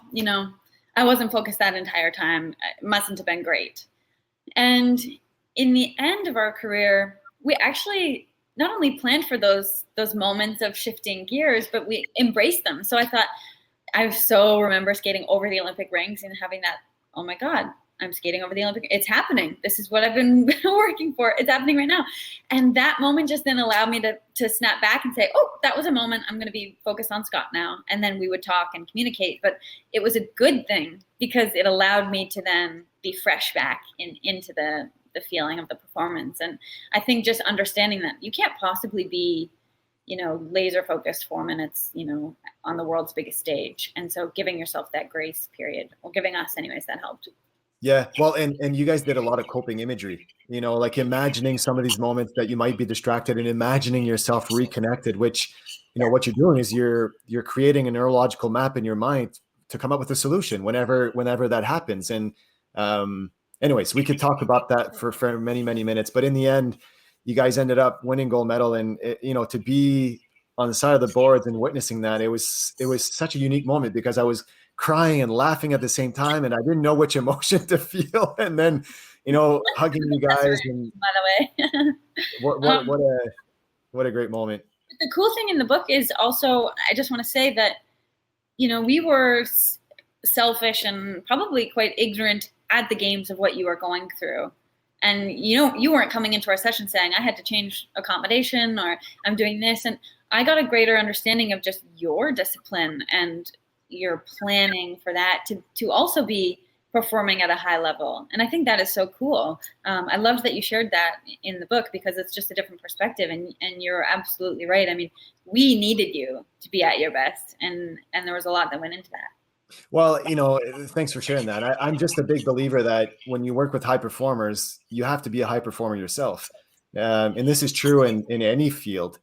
I wasn't focused that entire time. It mustn't have been great. And in the end of our career, we actually not only planned for those moments of shifting gears, but we embraced them. So I so remember skating over the Olympic rinks and having that, oh my God, I'm skating over the Olympic. It's happening. This is what I've been working for. It's happening right now. And that moment just then allowed me to snap back and say, oh, that was a moment. I'm going to be focused on Scott now. And then we would talk and communicate. But it was a good thing because it allowed me to then be fresh back into the feeling of the performance. And I think just understanding that you can't possibly be, laser focused 4 minutes, on the world's biggest stage. And so giving yourself that grace period, or giving us anyways, that helped. Yeah. Well, and you guys did a lot of coping imagery, like imagining some of these moments that you might be distracted and imagining yourself reconnected, which, what you're doing is you're creating a neurological map in your mind to come up with a solution whenever that happens. And anyways, we could talk about that for many, many minutes, but in the end, you guys ended up winning gold medal, and to be on the side of the boards and witnessing that, it was such a unique moment because I was crying and laughing at the same time, and I didn't know which emotion to feel. And then, hugging you guys. And by the way, what a great moment. The cool thing in the book is also, I just want to say that, we were selfish and probably quite ignorant at the games of what you were going through. And, you weren't coming into our session saying, I had to change accommodation or I'm doing this. And I got a greater understanding of just your discipline and your planning for that to also be performing at a high level. And I think that is so cool. I loved that you shared that in the book because it's just a different perspective, and you're absolutely right. I mean, we needed you to be at your best, and there was a lot that went into that. Well, thanks for sharing that. I'm just a big believer that when you work with high performers, you have to be a high performer yourself. And this is true in any field.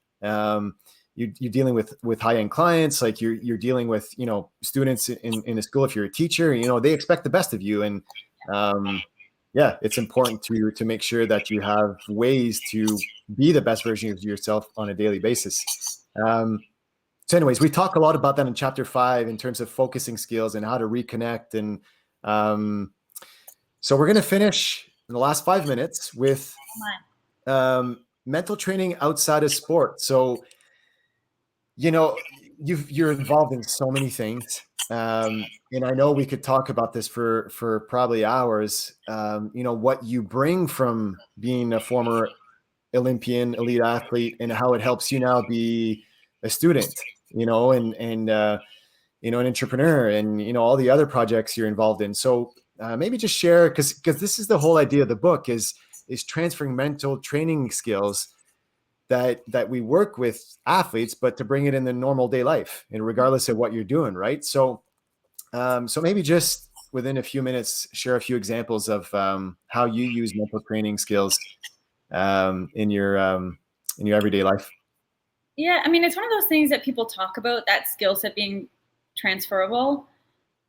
You're dealing with high-end clients, like you're dealing with, students in a school. If you're a teacher, they expect the best of you. And it's important to make sure that you have ways to be the best version of yourself on a daily basis. So anyways, we talk a lot about that in chapter 5 in terms of focusing skills and how to reconnect. And so we're going to finish in the last 5 minutes with mental training outside of sport. So, you're involved in so many things. And I know we could talk about this for probably hours. What you bring from being a former Olympian, elite athlete, and how it helps you now be a student, and an entrepreneur, and all the other projects you're involved in. So maybe just share, because this is the whole idea of the book is transferring mental training skills that we work with athletes, but to bring it in the normal day life, and regardless of what you're doing, right? So maybe just within a few minutes, share a few examples of how you use mental training skills in your everyday life. Yeah, I mean, it's one of those things that people talk about, that skill set being transferable.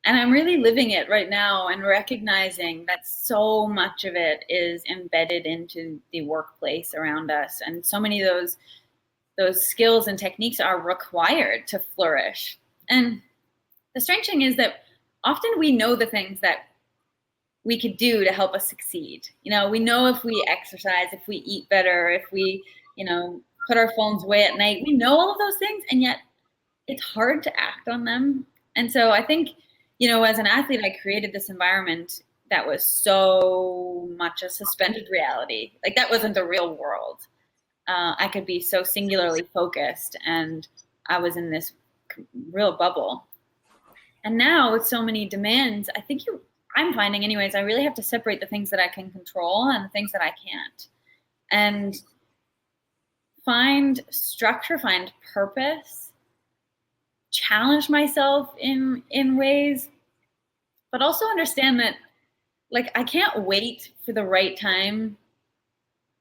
And I'm really living it right now and recognizing that so much of it is embedded into the workplace around us. And so many of those skills and techniques are required to flourish. And the strange thing is that often we know the things that we could do to help us succeed. We know if we exercise, if we eat better, if we, put our phones away at night, we know all of those things, and yet it's hard to act on them. And so I think, as an athlete, I created this environment that was so much a suspended reality. Like, that wasn't the real world. I could be so singularly focused, and I was in this real bubble. And now with so many demands, I'm finding anyways, I really have to separate the things that I can control and the things that I can't. And find structure, find purpose, challenge myself in ways, but also understand that like I can't wait for the right time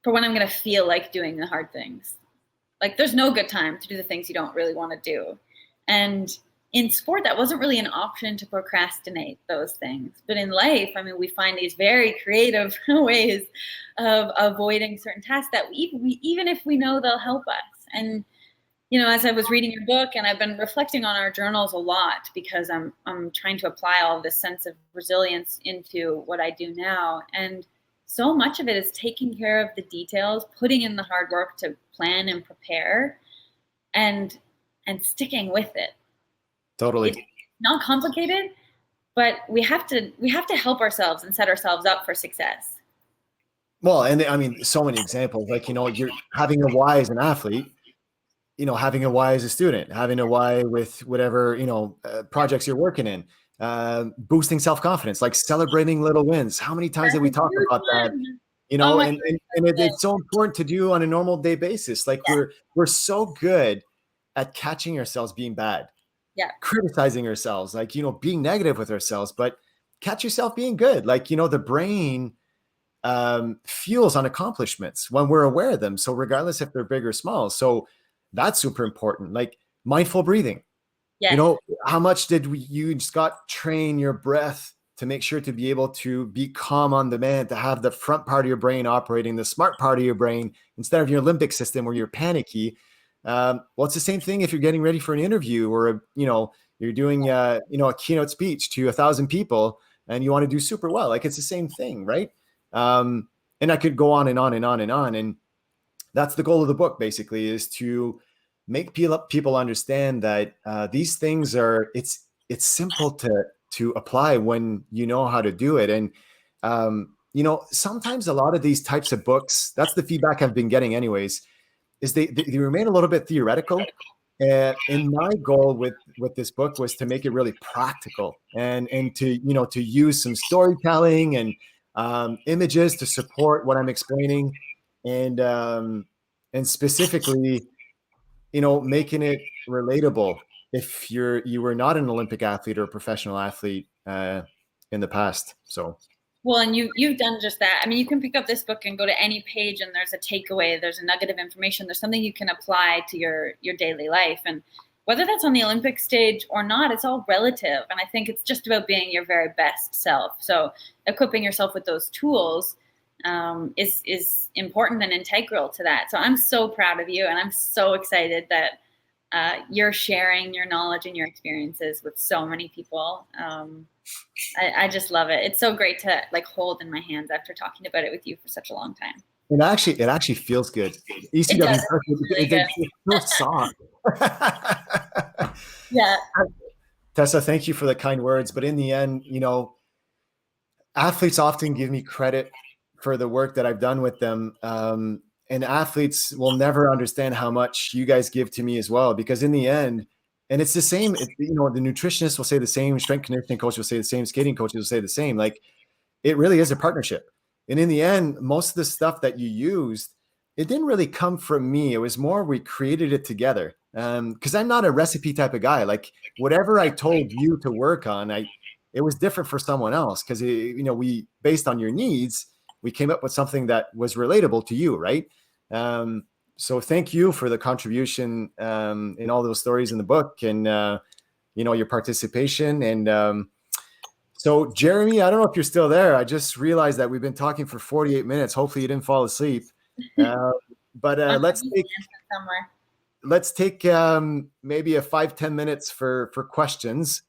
for when I'm going to feel like doing the hard things. Like there's no good time to do the things you don't really want to do. And in sport, that wasn't really an option to procrastinate those things. But in life, I mean, we find these very creative ways of avoiding certain tasks that even if we know they'll help us. And, you know, as I was reading your book, and I've been reflecting on our journals a lot because I'm trying to apply all of this sense of resilience into what I do now. And so much of it is taking care of the details, putting in the hard work to plan and prepare, and sticking with it. Totally. It's not complicated, but we have to help ourselves and set ourselves up for success. Well, and I mean, so many examples, like, you know, you're having a why as an athlete, you know, having a why as a student, having a why with whatever, you know, projects you're working in, boosting self-confidence, like celebrating little wins. How many times have we talked about that? You know, and it's so important to do on a normal day basis. Like we're so good at catching ourselves being bad, criticizing ourselves, like, you know, being negative with ourselves, but catch yourself being good. Like, you know, the brain fuels on accomplishments when we're aware of them. So regardless if they're big or small. So that's super important. Like mindful breathing. Yes. You know, how much did you, Scott, train your breath to make sure to be able to be calm on demand, to have the front part of your brain operating, the smart part of your brain, instead of your limbic system where you're panicky. Well, it's the same thing if you're getting ready for an interview or, you know, you're doing, you know, a keynote speech to 1,000 people and you want to do super well. Like it's the same thing, right? And I could go on and on and on and on. And that's the goal of the book, basically, is to make people understand that these things are, it's simple to apply when you know how to do it. And, you know, sometimes a lot of these types of books, that's the feedback I've been getting anyways, is they remain a little bit theoretical. And my goal with this book was to make it really practical and to, you know, to use some storytelling and images to support what I'm explaining, and specifically, you know, making it relatable if you were not an Olympic athlete or a professional athlete in the past. So. Well, and you've done just that. I mean, you can pick up this book and go to any page and there's a takeaway, there's a nugget of information, there's something you can apply to your daily life. And whether that's on the Olympic stage or not, it's all relative. And I think it's just about being your very best self. So equipping yourself with those tools is important and integral to that. So I'm so proud of you, and I'm so excited that you're sharing your knowledge and your experiences with so many people. I just love it. It's so great to like hold in my hands after talking about it with you for such a long time. It actually feels good. ECW, it feels soft. Yeah. Tessa, thank you for the kind words. But in the end, you know, athletes often give me credit for the work that I've done with them. And athletes will never understand how much you guys give to me as well, because in the end, and it's the same, you know, the nutritionist will say the same, strength conditioning coach will say the same, skating coaches will say the same. Like it really is a partnership. And in the end, most of the stuff that you used, it didn't really come from me. It was more, we created it together. Because I'm not a recipe type of guy. Like whatever I told you to work on, it was different for someone else. Because, you know, we, based on your needs, we came up with something that was relatable to you, right? So thank you for the contribution in all those stories in the book, and you know, your participation. And so Jeremy, I don't know if you're still there. I just realized that we've been talking for 48 minutes. Hopefully you didn't fall asleep. But let's take maybe a 5-10 minutes for questions.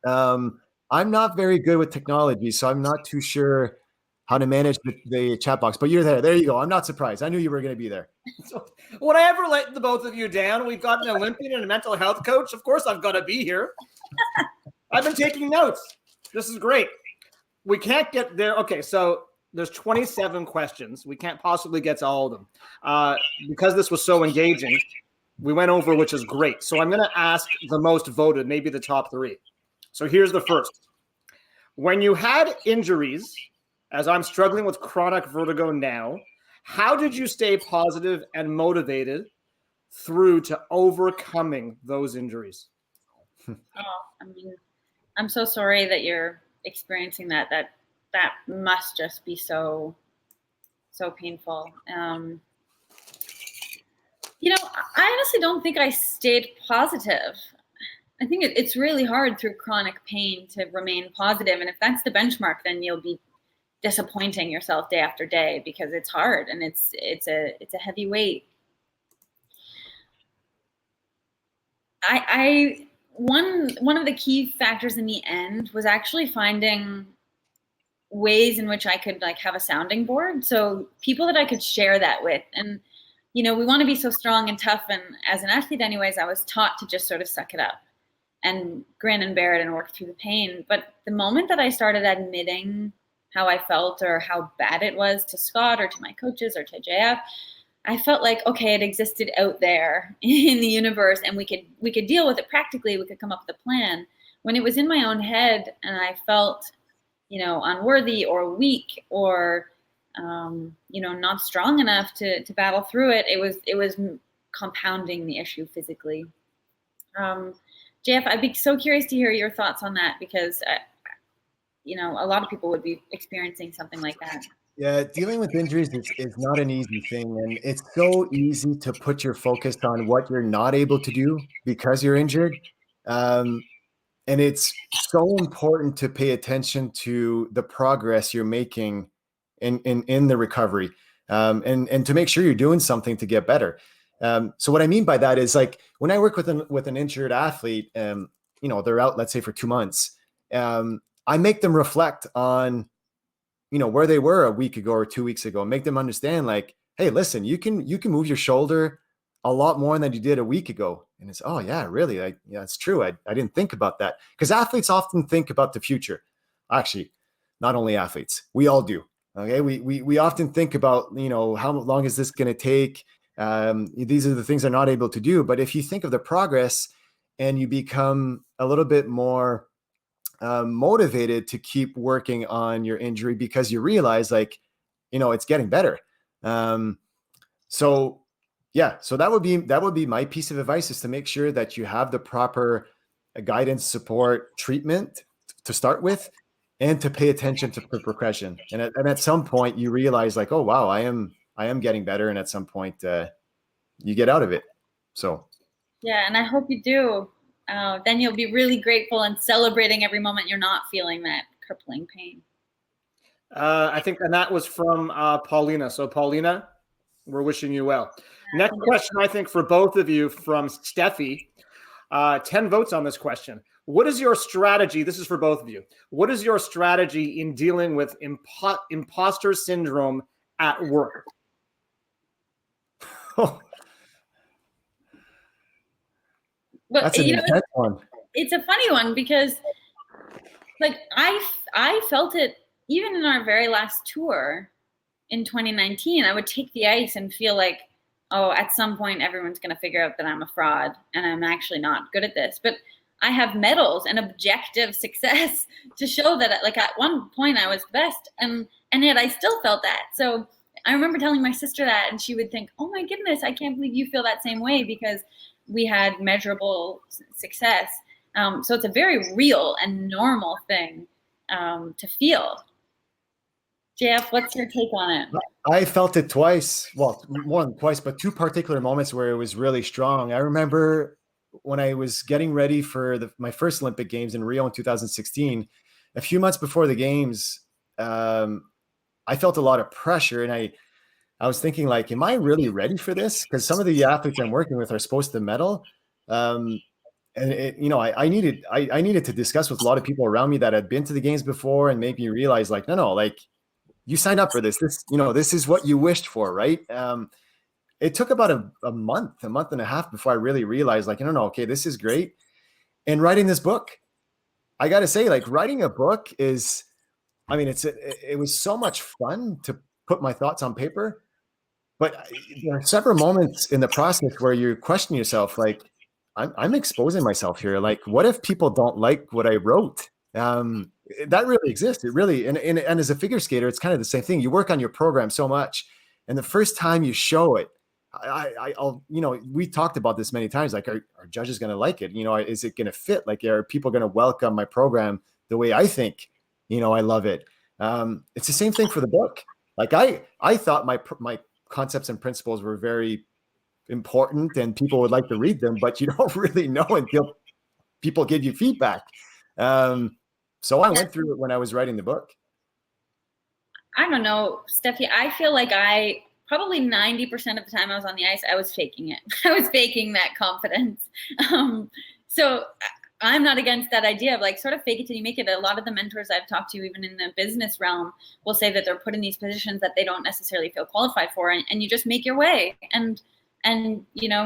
I'm not very good with technology, so I'm not too sure how to manage the chat box, but you're there. There you go. I'm not surprised. I knew you were going to be there. So, would I ever let the both of you down? We've got an Olympian and a mental health coach. Of course, I've got to be here. I've been taking notes. This is great. We can't get there. Okay, so there's 27 questions. We can't possibly get to all of them. Because this was so engaging, we went over, which is great. So I'm going to ask the most voted, maybe the top 3. So here's the first. When you had injuries, as I'm struggling with chronic vertigo now, how did you stay positive and motivated through to overcoming those injuries? Oh, I mean, I'm so sorry that you're experiencing that. That must just be so painful. I honestly don't think I stayed positive. I think it's really hard through chronic pain to remain positive, and if that's the benchmark, then you'll be disappointing yourself day after day because it's hard and it's a heavy weight. One of the key factors in the end was actually finding ways in which I could like have a sounding board. So people that I could share that with. And, we want to be so strong and tough. And as an athlete anyways, I was taught to just sort of suck it up and grin and bear it and work through the pain. But the moment that I started admitting how I felt or how bad it was to Scott or to my coaches or to JF, I felt like, okay, it existed out there in the universe and we could deal with it practically. We could come up with a plan. When it was in my own head and I felt, unworthy or weak or, not strong enough to battle through it, it was compounding the issue physically. JF, I'd be so curious to hear your thoughts on that because, a lot of people would be experiencing something like that. Yeah, dealing with injuries is not an easy thing. And it's so easy to put your focus on what you're not able to do because you're injured. And it's so important to pay attention to the progress you're making in the recovery and to make sure you're doing something to get better. So what I mean by that is like when I work with an injured athlete, they're out, let's say for 2 months, I make them reflect on where they were a week ago or 2 weeks ago, and make them understand like, hey, listen, you can move your shoulder a lot more than you did a week ago. And it's, oh yeah, really? Yeah, it's true. I didn't think about that. Because athletes often think about the future. Actually, not only athletes, we all do. Okay. We often think about, how long is this going to take? These are the things they're not able to do. But if you think of the progress and you become a little bit more motivated to keep working on your injury because you realize like, it's getting better. So that would be my piece of advice, is to make sure that you have the proper guidance, support, treatment to start with, and to pay attention to the progression. And at some point you realize like, oh wow, I am getting better. And at some point you get out of it. So. Yeah. And I hope you do. Then you'll be really grateful and celebrating every moment you're not feeling that crippling pain. I think, and that was from Paulina. So Paulina, we're wishing you well. Next question, I think, for both of you from Steffi. 10 votes on this question. What is your strategy? This is for both of you. What is your strategy in dealing with imposter syndrome at work? But, that's an intense one. It's a funny one because like I felt it even in our very last tour in 2019. I would take the ice and feel like, oh, at some point everyone's going to figure out that I'm a fraud and I'm actually not good at this. But I have medals and objective success to show that like at one point I was the best and yet I still felt that. So I remember telling my sister that and she would think, oh my goodness, I can't believe you feel that same way because we had measurable success. So it's a very real and normal thing to feel. JF, what's your take on it? I felt it twice. Well, more than twice, but 2 particular moments where it was really strong. I remember when I was getting ready for my first Olympic Games in Rio in 2016, a few months before the games, I felt a lot of pressure, and I was thinking like, am I really ready for this? Because some of the athletes I'm working with are supposed to medal. And I needed to discuss with a lot of people around me that had been to the games before and make me realize like, no, like you signed up for this. This is what you wished for, right? It took about a month and a half before I really realized like, no, okay, this is great. And writing this book, I got to say, like writing a book is, it was so much fun to put my thoughts on paper. But there are several moments in the process where you question yourself, like, I'm exposing myself here. Like, what if people don't like what I wrote? That really exists. It really, and as a figure skater, it's kind of the same thing. You work on your program so much, and the first time you show it, I'll, we talked about this many times. Like, are judges going to like it? Is it going to fit? Like, are people going to welcome my program the way I think, I love it? It's the same thing for the book. Like, I thought my concepts and principles were very important and people would like to read them, but you don't really know until people give you feedback. So I went through it when I was writing the book. I don't know, Steffi. I feel like probably 90% of the time I was on the ice, I was faking it. I was faking that confidence. So I'm not against that idea of like sort of fake it till you make it. A lot of the mentors I've talked to, even in the business realm, will say that they're put in these positions that they don't necessarily feel qualified for, and you just make your way. And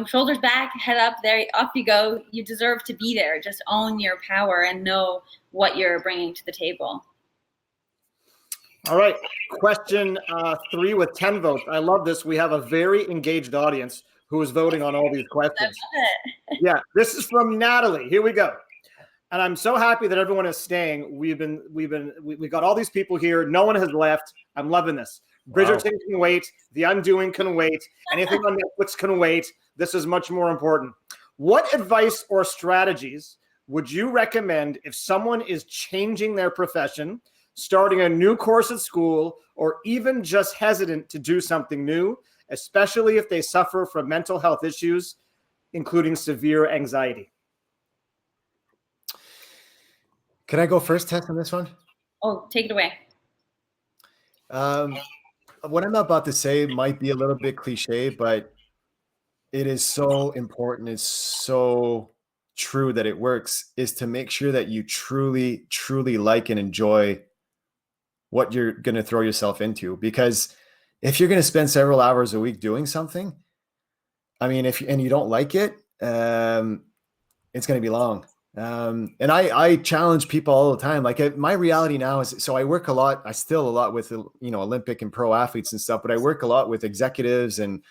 shoulders back, head up, there, off you go. You deserve to be there. Just own your power and know what you're bringing to the table. All right. Question 3 with 10 votes. I love this. We have a very engaged audience who is voting on all these questions. I love it. Yeah. This is from Natalie. Here we go. And I'm so happy that everyone is staying. We got all these people here. No one has left. I'm loving this. Bridgerton can wait. The Undoing can wait. Anything on Netflix can wait. This is much more important. What advice or strategies would you recommend if someone is changing their profession, starting a new course at school, or even just hesitant to do something new, especially if they suffer from mental health issues, including severe anxiety? Can I go first, Tess, on this one? Oh, take it away. What I'm about to say might be a little bit cliche, but it is so important. It's so true that it works, is to make sure that you truly, truly like and enjoy what you're going to throw yourself into. Because if you're going to spend several hours a week doing something, I mean, and you don't like it, it's going to be long. And I challenge people all the time. Like, my reality now is, so I work a lot. I still a lot with, Olympic and pro athletes and stuff, but I work a lot with executives and,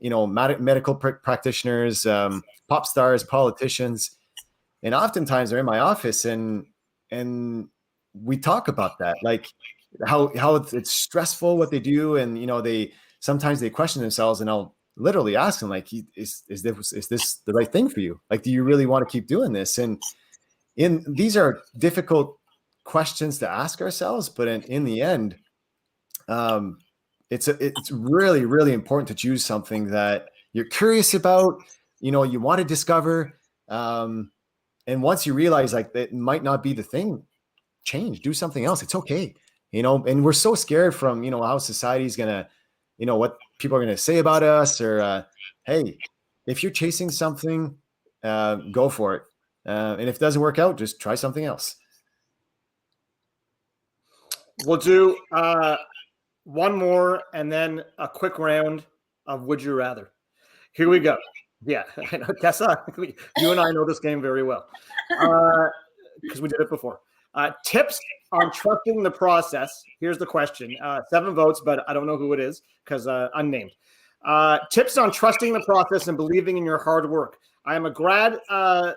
medical practitioners, pop stars, politicians. And oftentimes they're in my office and we talk about that, like how it's stressful what they do. And, sometimes they question themselves, and I'll literally ask them, like, is this the right thing for you? Like, do you really want to keep doing this? And these are difficult questions to ask ourselves, but in the end, it's really, really important to choose something that you're curious about, you want to discover. And once you realize, like, that might not be the thing, do something else. It's okay. And we're so scared from, how society's going to, what people are going to say about us, or, hey, if you're chasing something, go for it. And if it doesn't work out, just try something else. We'll do one more and then a quick round of Would You Rather. Here we go. Yeah, I know, Tessa, you and I know this game very well because we did it before. Tips on trusting the process. Here's the question. 7 votes, but I don't know who it is because unnamed. Tips on trusting the process and believing in your hard work. I am a grad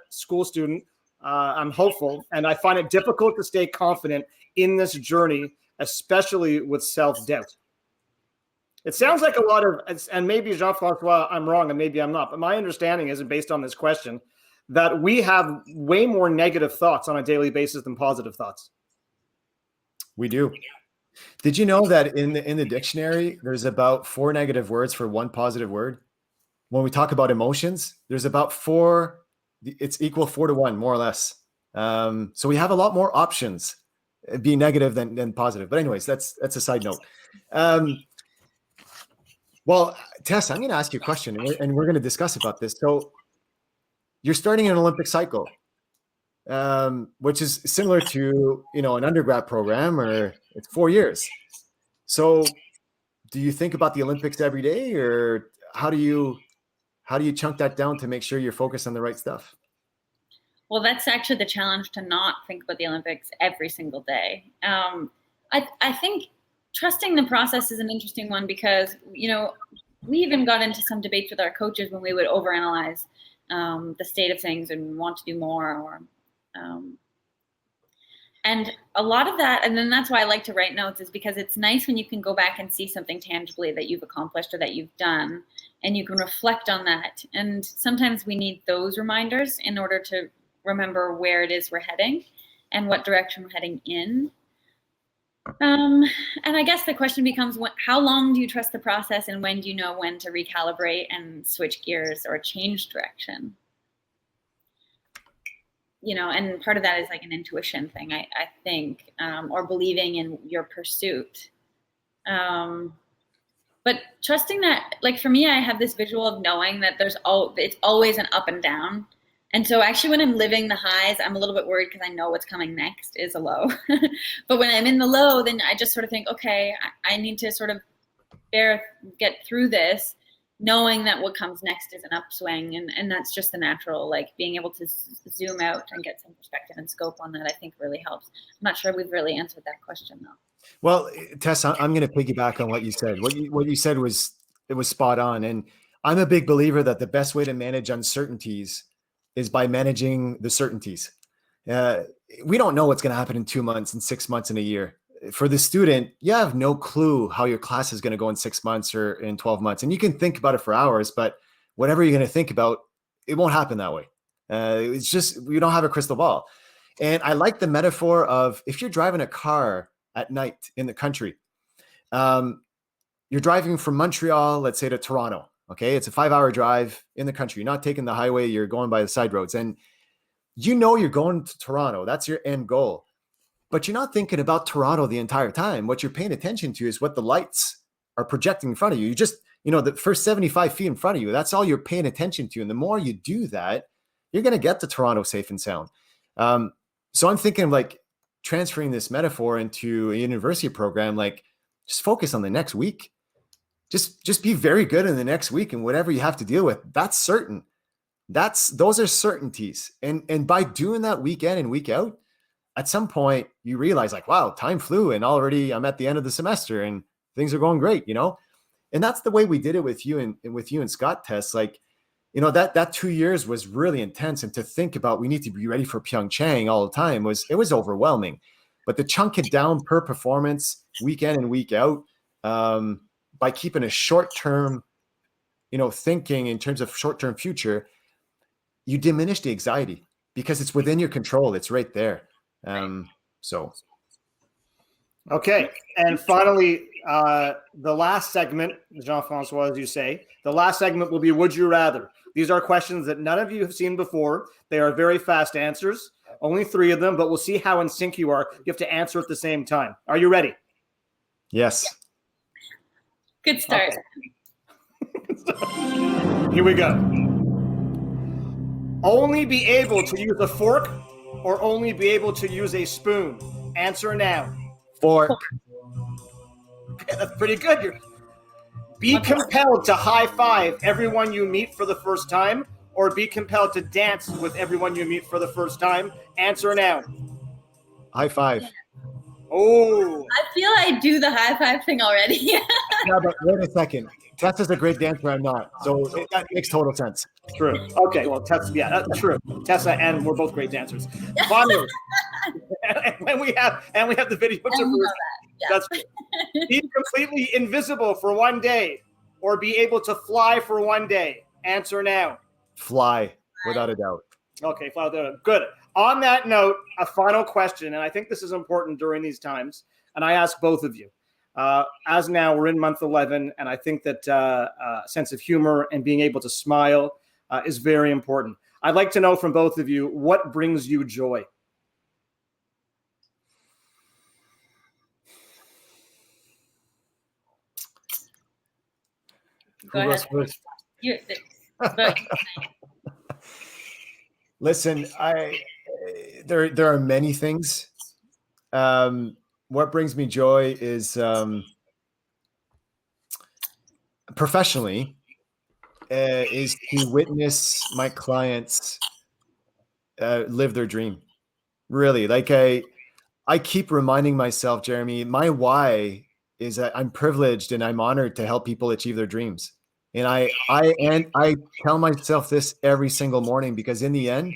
school student. I'm hopeful, and I find it difficult to stay confident in this journey, especially with self-doubt. It sounds like a lot of, and maybe Jean-François, I'm wrong, and maybe I'm not, but my understanding is, based on this question, that we have way more negative thoughts on a daily basis than positive thoughts. We do. Did you know that in the dictionary, there's about 4 negative words for 1 positive word? When we talk about emotions, there's about 4, it's equal 4 to 1, more or less. So we have a lot more options, be negative than positive. But anyways, that's a side note. Well, Tess, I'm going to ask you a question, and we're going to discuss about this. So you're starting an Olympic cycle, which is similar to, an undergrad program, or it's 4 years. So do you think about the Olympics every day, or how do you chunk that down to make sure you're focused on the right stuff? Well, that's actually the challenge, to not think about the Olympics every single day. I think trusting the process is an interesting one because, we even got into some debates with our coaches when we would overanalyze the state of things and want to do more. Or And a lot of that, and then that's why I like to write notes, is because it's nice when you can go back and see something tangibly that you've accomplished or that you've done, and you can reflect on that. And sometimes we need those reminders in order to remember where it is we're heading and what direction we're heading in. And I guess the question becomes, how long do you trust the process, and when do you know when to recalibrate and switch gears or change direction? You know, and part of that is like an intuition thing, I think, or believing in your pursuit. But trusting that, like for me, I have this visual of knowing that it's always an up and down. And so actually when I'm living the highs, I'm a little bit worried because I know what's coming next is a low. But when I'm in the low, then I just sort of think, okay, I need to sort of get through this, knowing that what comes next is an upswing. And that's just the natural, like being able to zoom out and get some perspective and scope on that, I think really helps. I'm not sure we've really answered that question though. Well, Tessa, I'm going to piggyback on what you said. What you said was spot on. And I'm a big believer that the best way to manage uncertainties is by managing the certainties. We don't know what's going to happen in 2 months and 6 months and a year. For the student, you have no clue how your class is going to go in 6 months or in 12 months. And you can think about it for hours, but whatever you're going to think about, it won't happen that way. It's just, we don't have a crystal ball. And I like the metaphor of if you're driving a car at night in the country, you're driving from Montreal, let's say, to Toronto. Okay. It's a 5-hour drive in the country. You're not taking the highway. You're going by the side roads, and you know, you're going to Toronto. That's your end goal. But you're not thinking about Toronto the entire time. What you're paying attention to is what the lights are projecting in front of you. You just, you know, the first 75 feet in front of you, that's all you're paying attention to. And the more you do that, you're going to get to Toronto safe and sound. So I'm thinking of like transferring this metaphor into a university program, like just focus on the next week. Just be very good in the next week, and whatever you have to deal with, that's certain. Those are certainties. And by doing that week in and week out, at some point you realize like, wow, time flew and already I'm at the end of the semester and things are going great, you know? And that's the way we did it with you and Scott, Tess. Like, you know, that 2 years was really intense. And to think about, we need to be ready for Pyeongchang all the time it was overwhelming. But to chunk it down per performance, week in and week out, by keeping a short-term, you know, thinking in terms of short-term future, you diminish the anxiety because it's within your control. It's right there. So. Okay. And finally, the last segment, Jean-François, as you say, the last segment will be Would You Rather? These are questions that none of you have seen before. They are very fast answers, only 3 of them, but we'll see how in sync you are. You have to answer at the same time. Are you ready? Yes. Good start. Okay. Here we go. Only be able to use a fork or only be able to use a spoon? Answer now. Fork. Okay, that's pretty good. Be compelled to high five everyone you meet for the first time, or be compelled to dance with everyone you meet for the first time? Answer now. High five. Oh. I feel I do the high five thing already. Yeah, but wait a second. Tessa's a great dancer. I'm not. So that makes total sense. True. Okay. Well, Tessa, yeah, that's true. Tessa and we're both great dancers. Finally, and we have the video to prove Yeah. that's be completely invisible for one day, or be able to fly for one day. Answer now. Fly, without a doubt. Okay, fly without a doubt. Good. On that note, a final question, and I think this is important during these times, and I ask both of you. As now we're in month 11, and I think that sense of humor and being able to smile is very important. I'd like to know from both of you, what brings you joy? Go ahead. First? But Listen, there are many things. What brings me joy is professionally is to witness my clients live their dream. Really, like I keep reminding myself, Jeremy, my why is that I'm privileged and I'm honored to help people achieve their dreams. And I tell myself this every single morning, because in the end,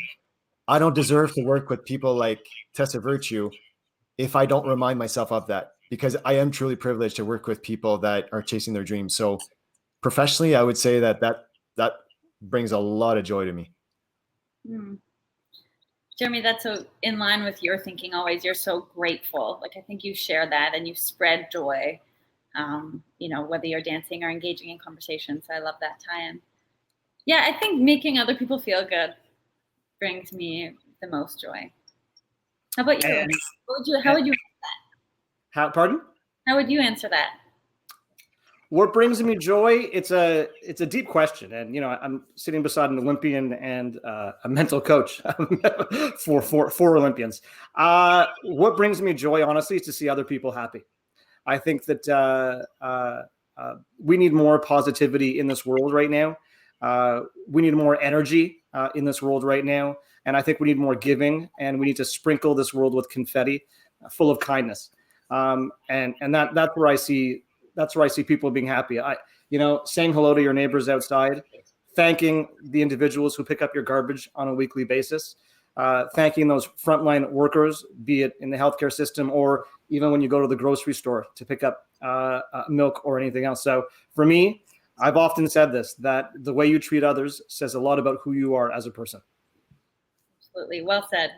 I don't deserve to work with people like Tessa Virtue if I don't remind myself of that, because I am truly privileged to work with people that are chasing their dreams. So professionally, I would say that brings a lot of joy to me. Jeremy, that's so in line with your thinking always. You're so grateful. Like, I think you share that and you spread joy, whether you're dancing or engaging in conversations. So I love that tie-in. Yeah, I think making other people feel good brings me the most joy. How about you? How would you answer that? Pardon? How would you answer that? What brings me joy? It's a deep question, and I'm sitting beside an Olympian and a mental coach for Olympians. What brings me joy, honestly, is to see other people happy. I think that we need more positivity in this world right now. We need more energy in this world right now, and I think we need more giving, and we need to sprinkle this world with confetti, full of kindness. And that's where I see. That's where I see people being happy. Saying hello to your neighbors outside, thanking the individuals who pick up your garbage on a weekly basis, thanking those frontline workers, be it in the healthcare system or even when you go to the grocery store to pick up milk or anything else. So for me, I've often said this, that the way you treat others says a lot about who you are as a person. Absolutely. Well said.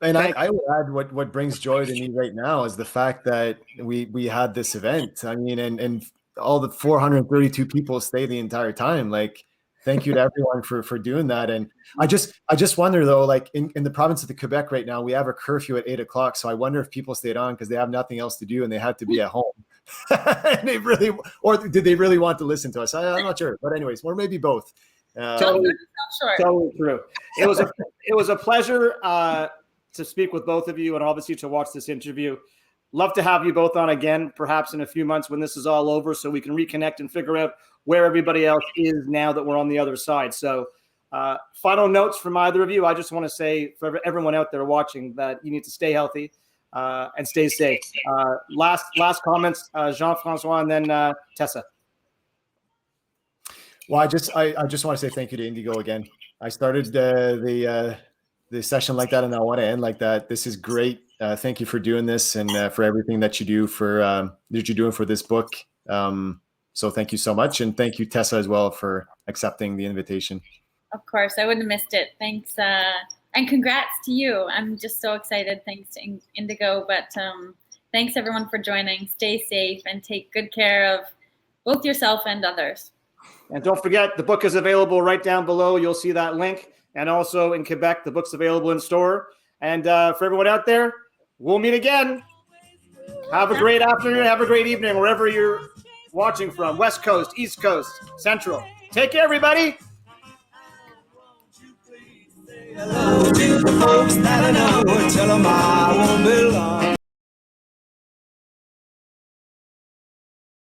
And I would add what brings joy to me right now is the fact that we had this event. I mean, and all the 432 people stay the entire time. Like, thank you to everyone for doing that. And I just wonder though, like in the province of the Quebec right now, we have a curfew at 8:00. So I wonder if people stayed on because they have nothing else to do and they had to be at home. And or did they really want to listen to us? I'm not sure. But anyways, or maybe both. Totally true. It was a pleasure to speak with both of you and obviously to watch this interview. Love to have you both on again, perhaps in a few months when this is all over, so we can reconnect and figure out where everybody else is now that we're on the other side. So final notes from either of you. I just want to say for everyone out there watching that you need to stay healthy and stay safe. Last comments, Jean-François, and then Tessa. Well, I just want to say thank you to Indigo again. I started the session like that, and I want to end like that. This is great. Thank you for doing this and for everything that you do that you're doing for this book. So thank you so much, and thank you, Tessa, as well, for accepting the invitation. Of course, I wouldn't have missed it. Thanks, and congrats to you. I'm just so excited. Thanks to Indigo, but thanks everyone for joining. Stay safe and take good care of both yourself and others. And don't forget, the book is available right down below. You'll see that link. And also in Quebec, the book's available in store. And for everyone out there, we'll meet again. Have a great afternoon. Have a great evening, wherever you're watching from. West Coast, East Coast, Central. Take care, everybody. Hello to the folks that I know. Tell them I won't be long.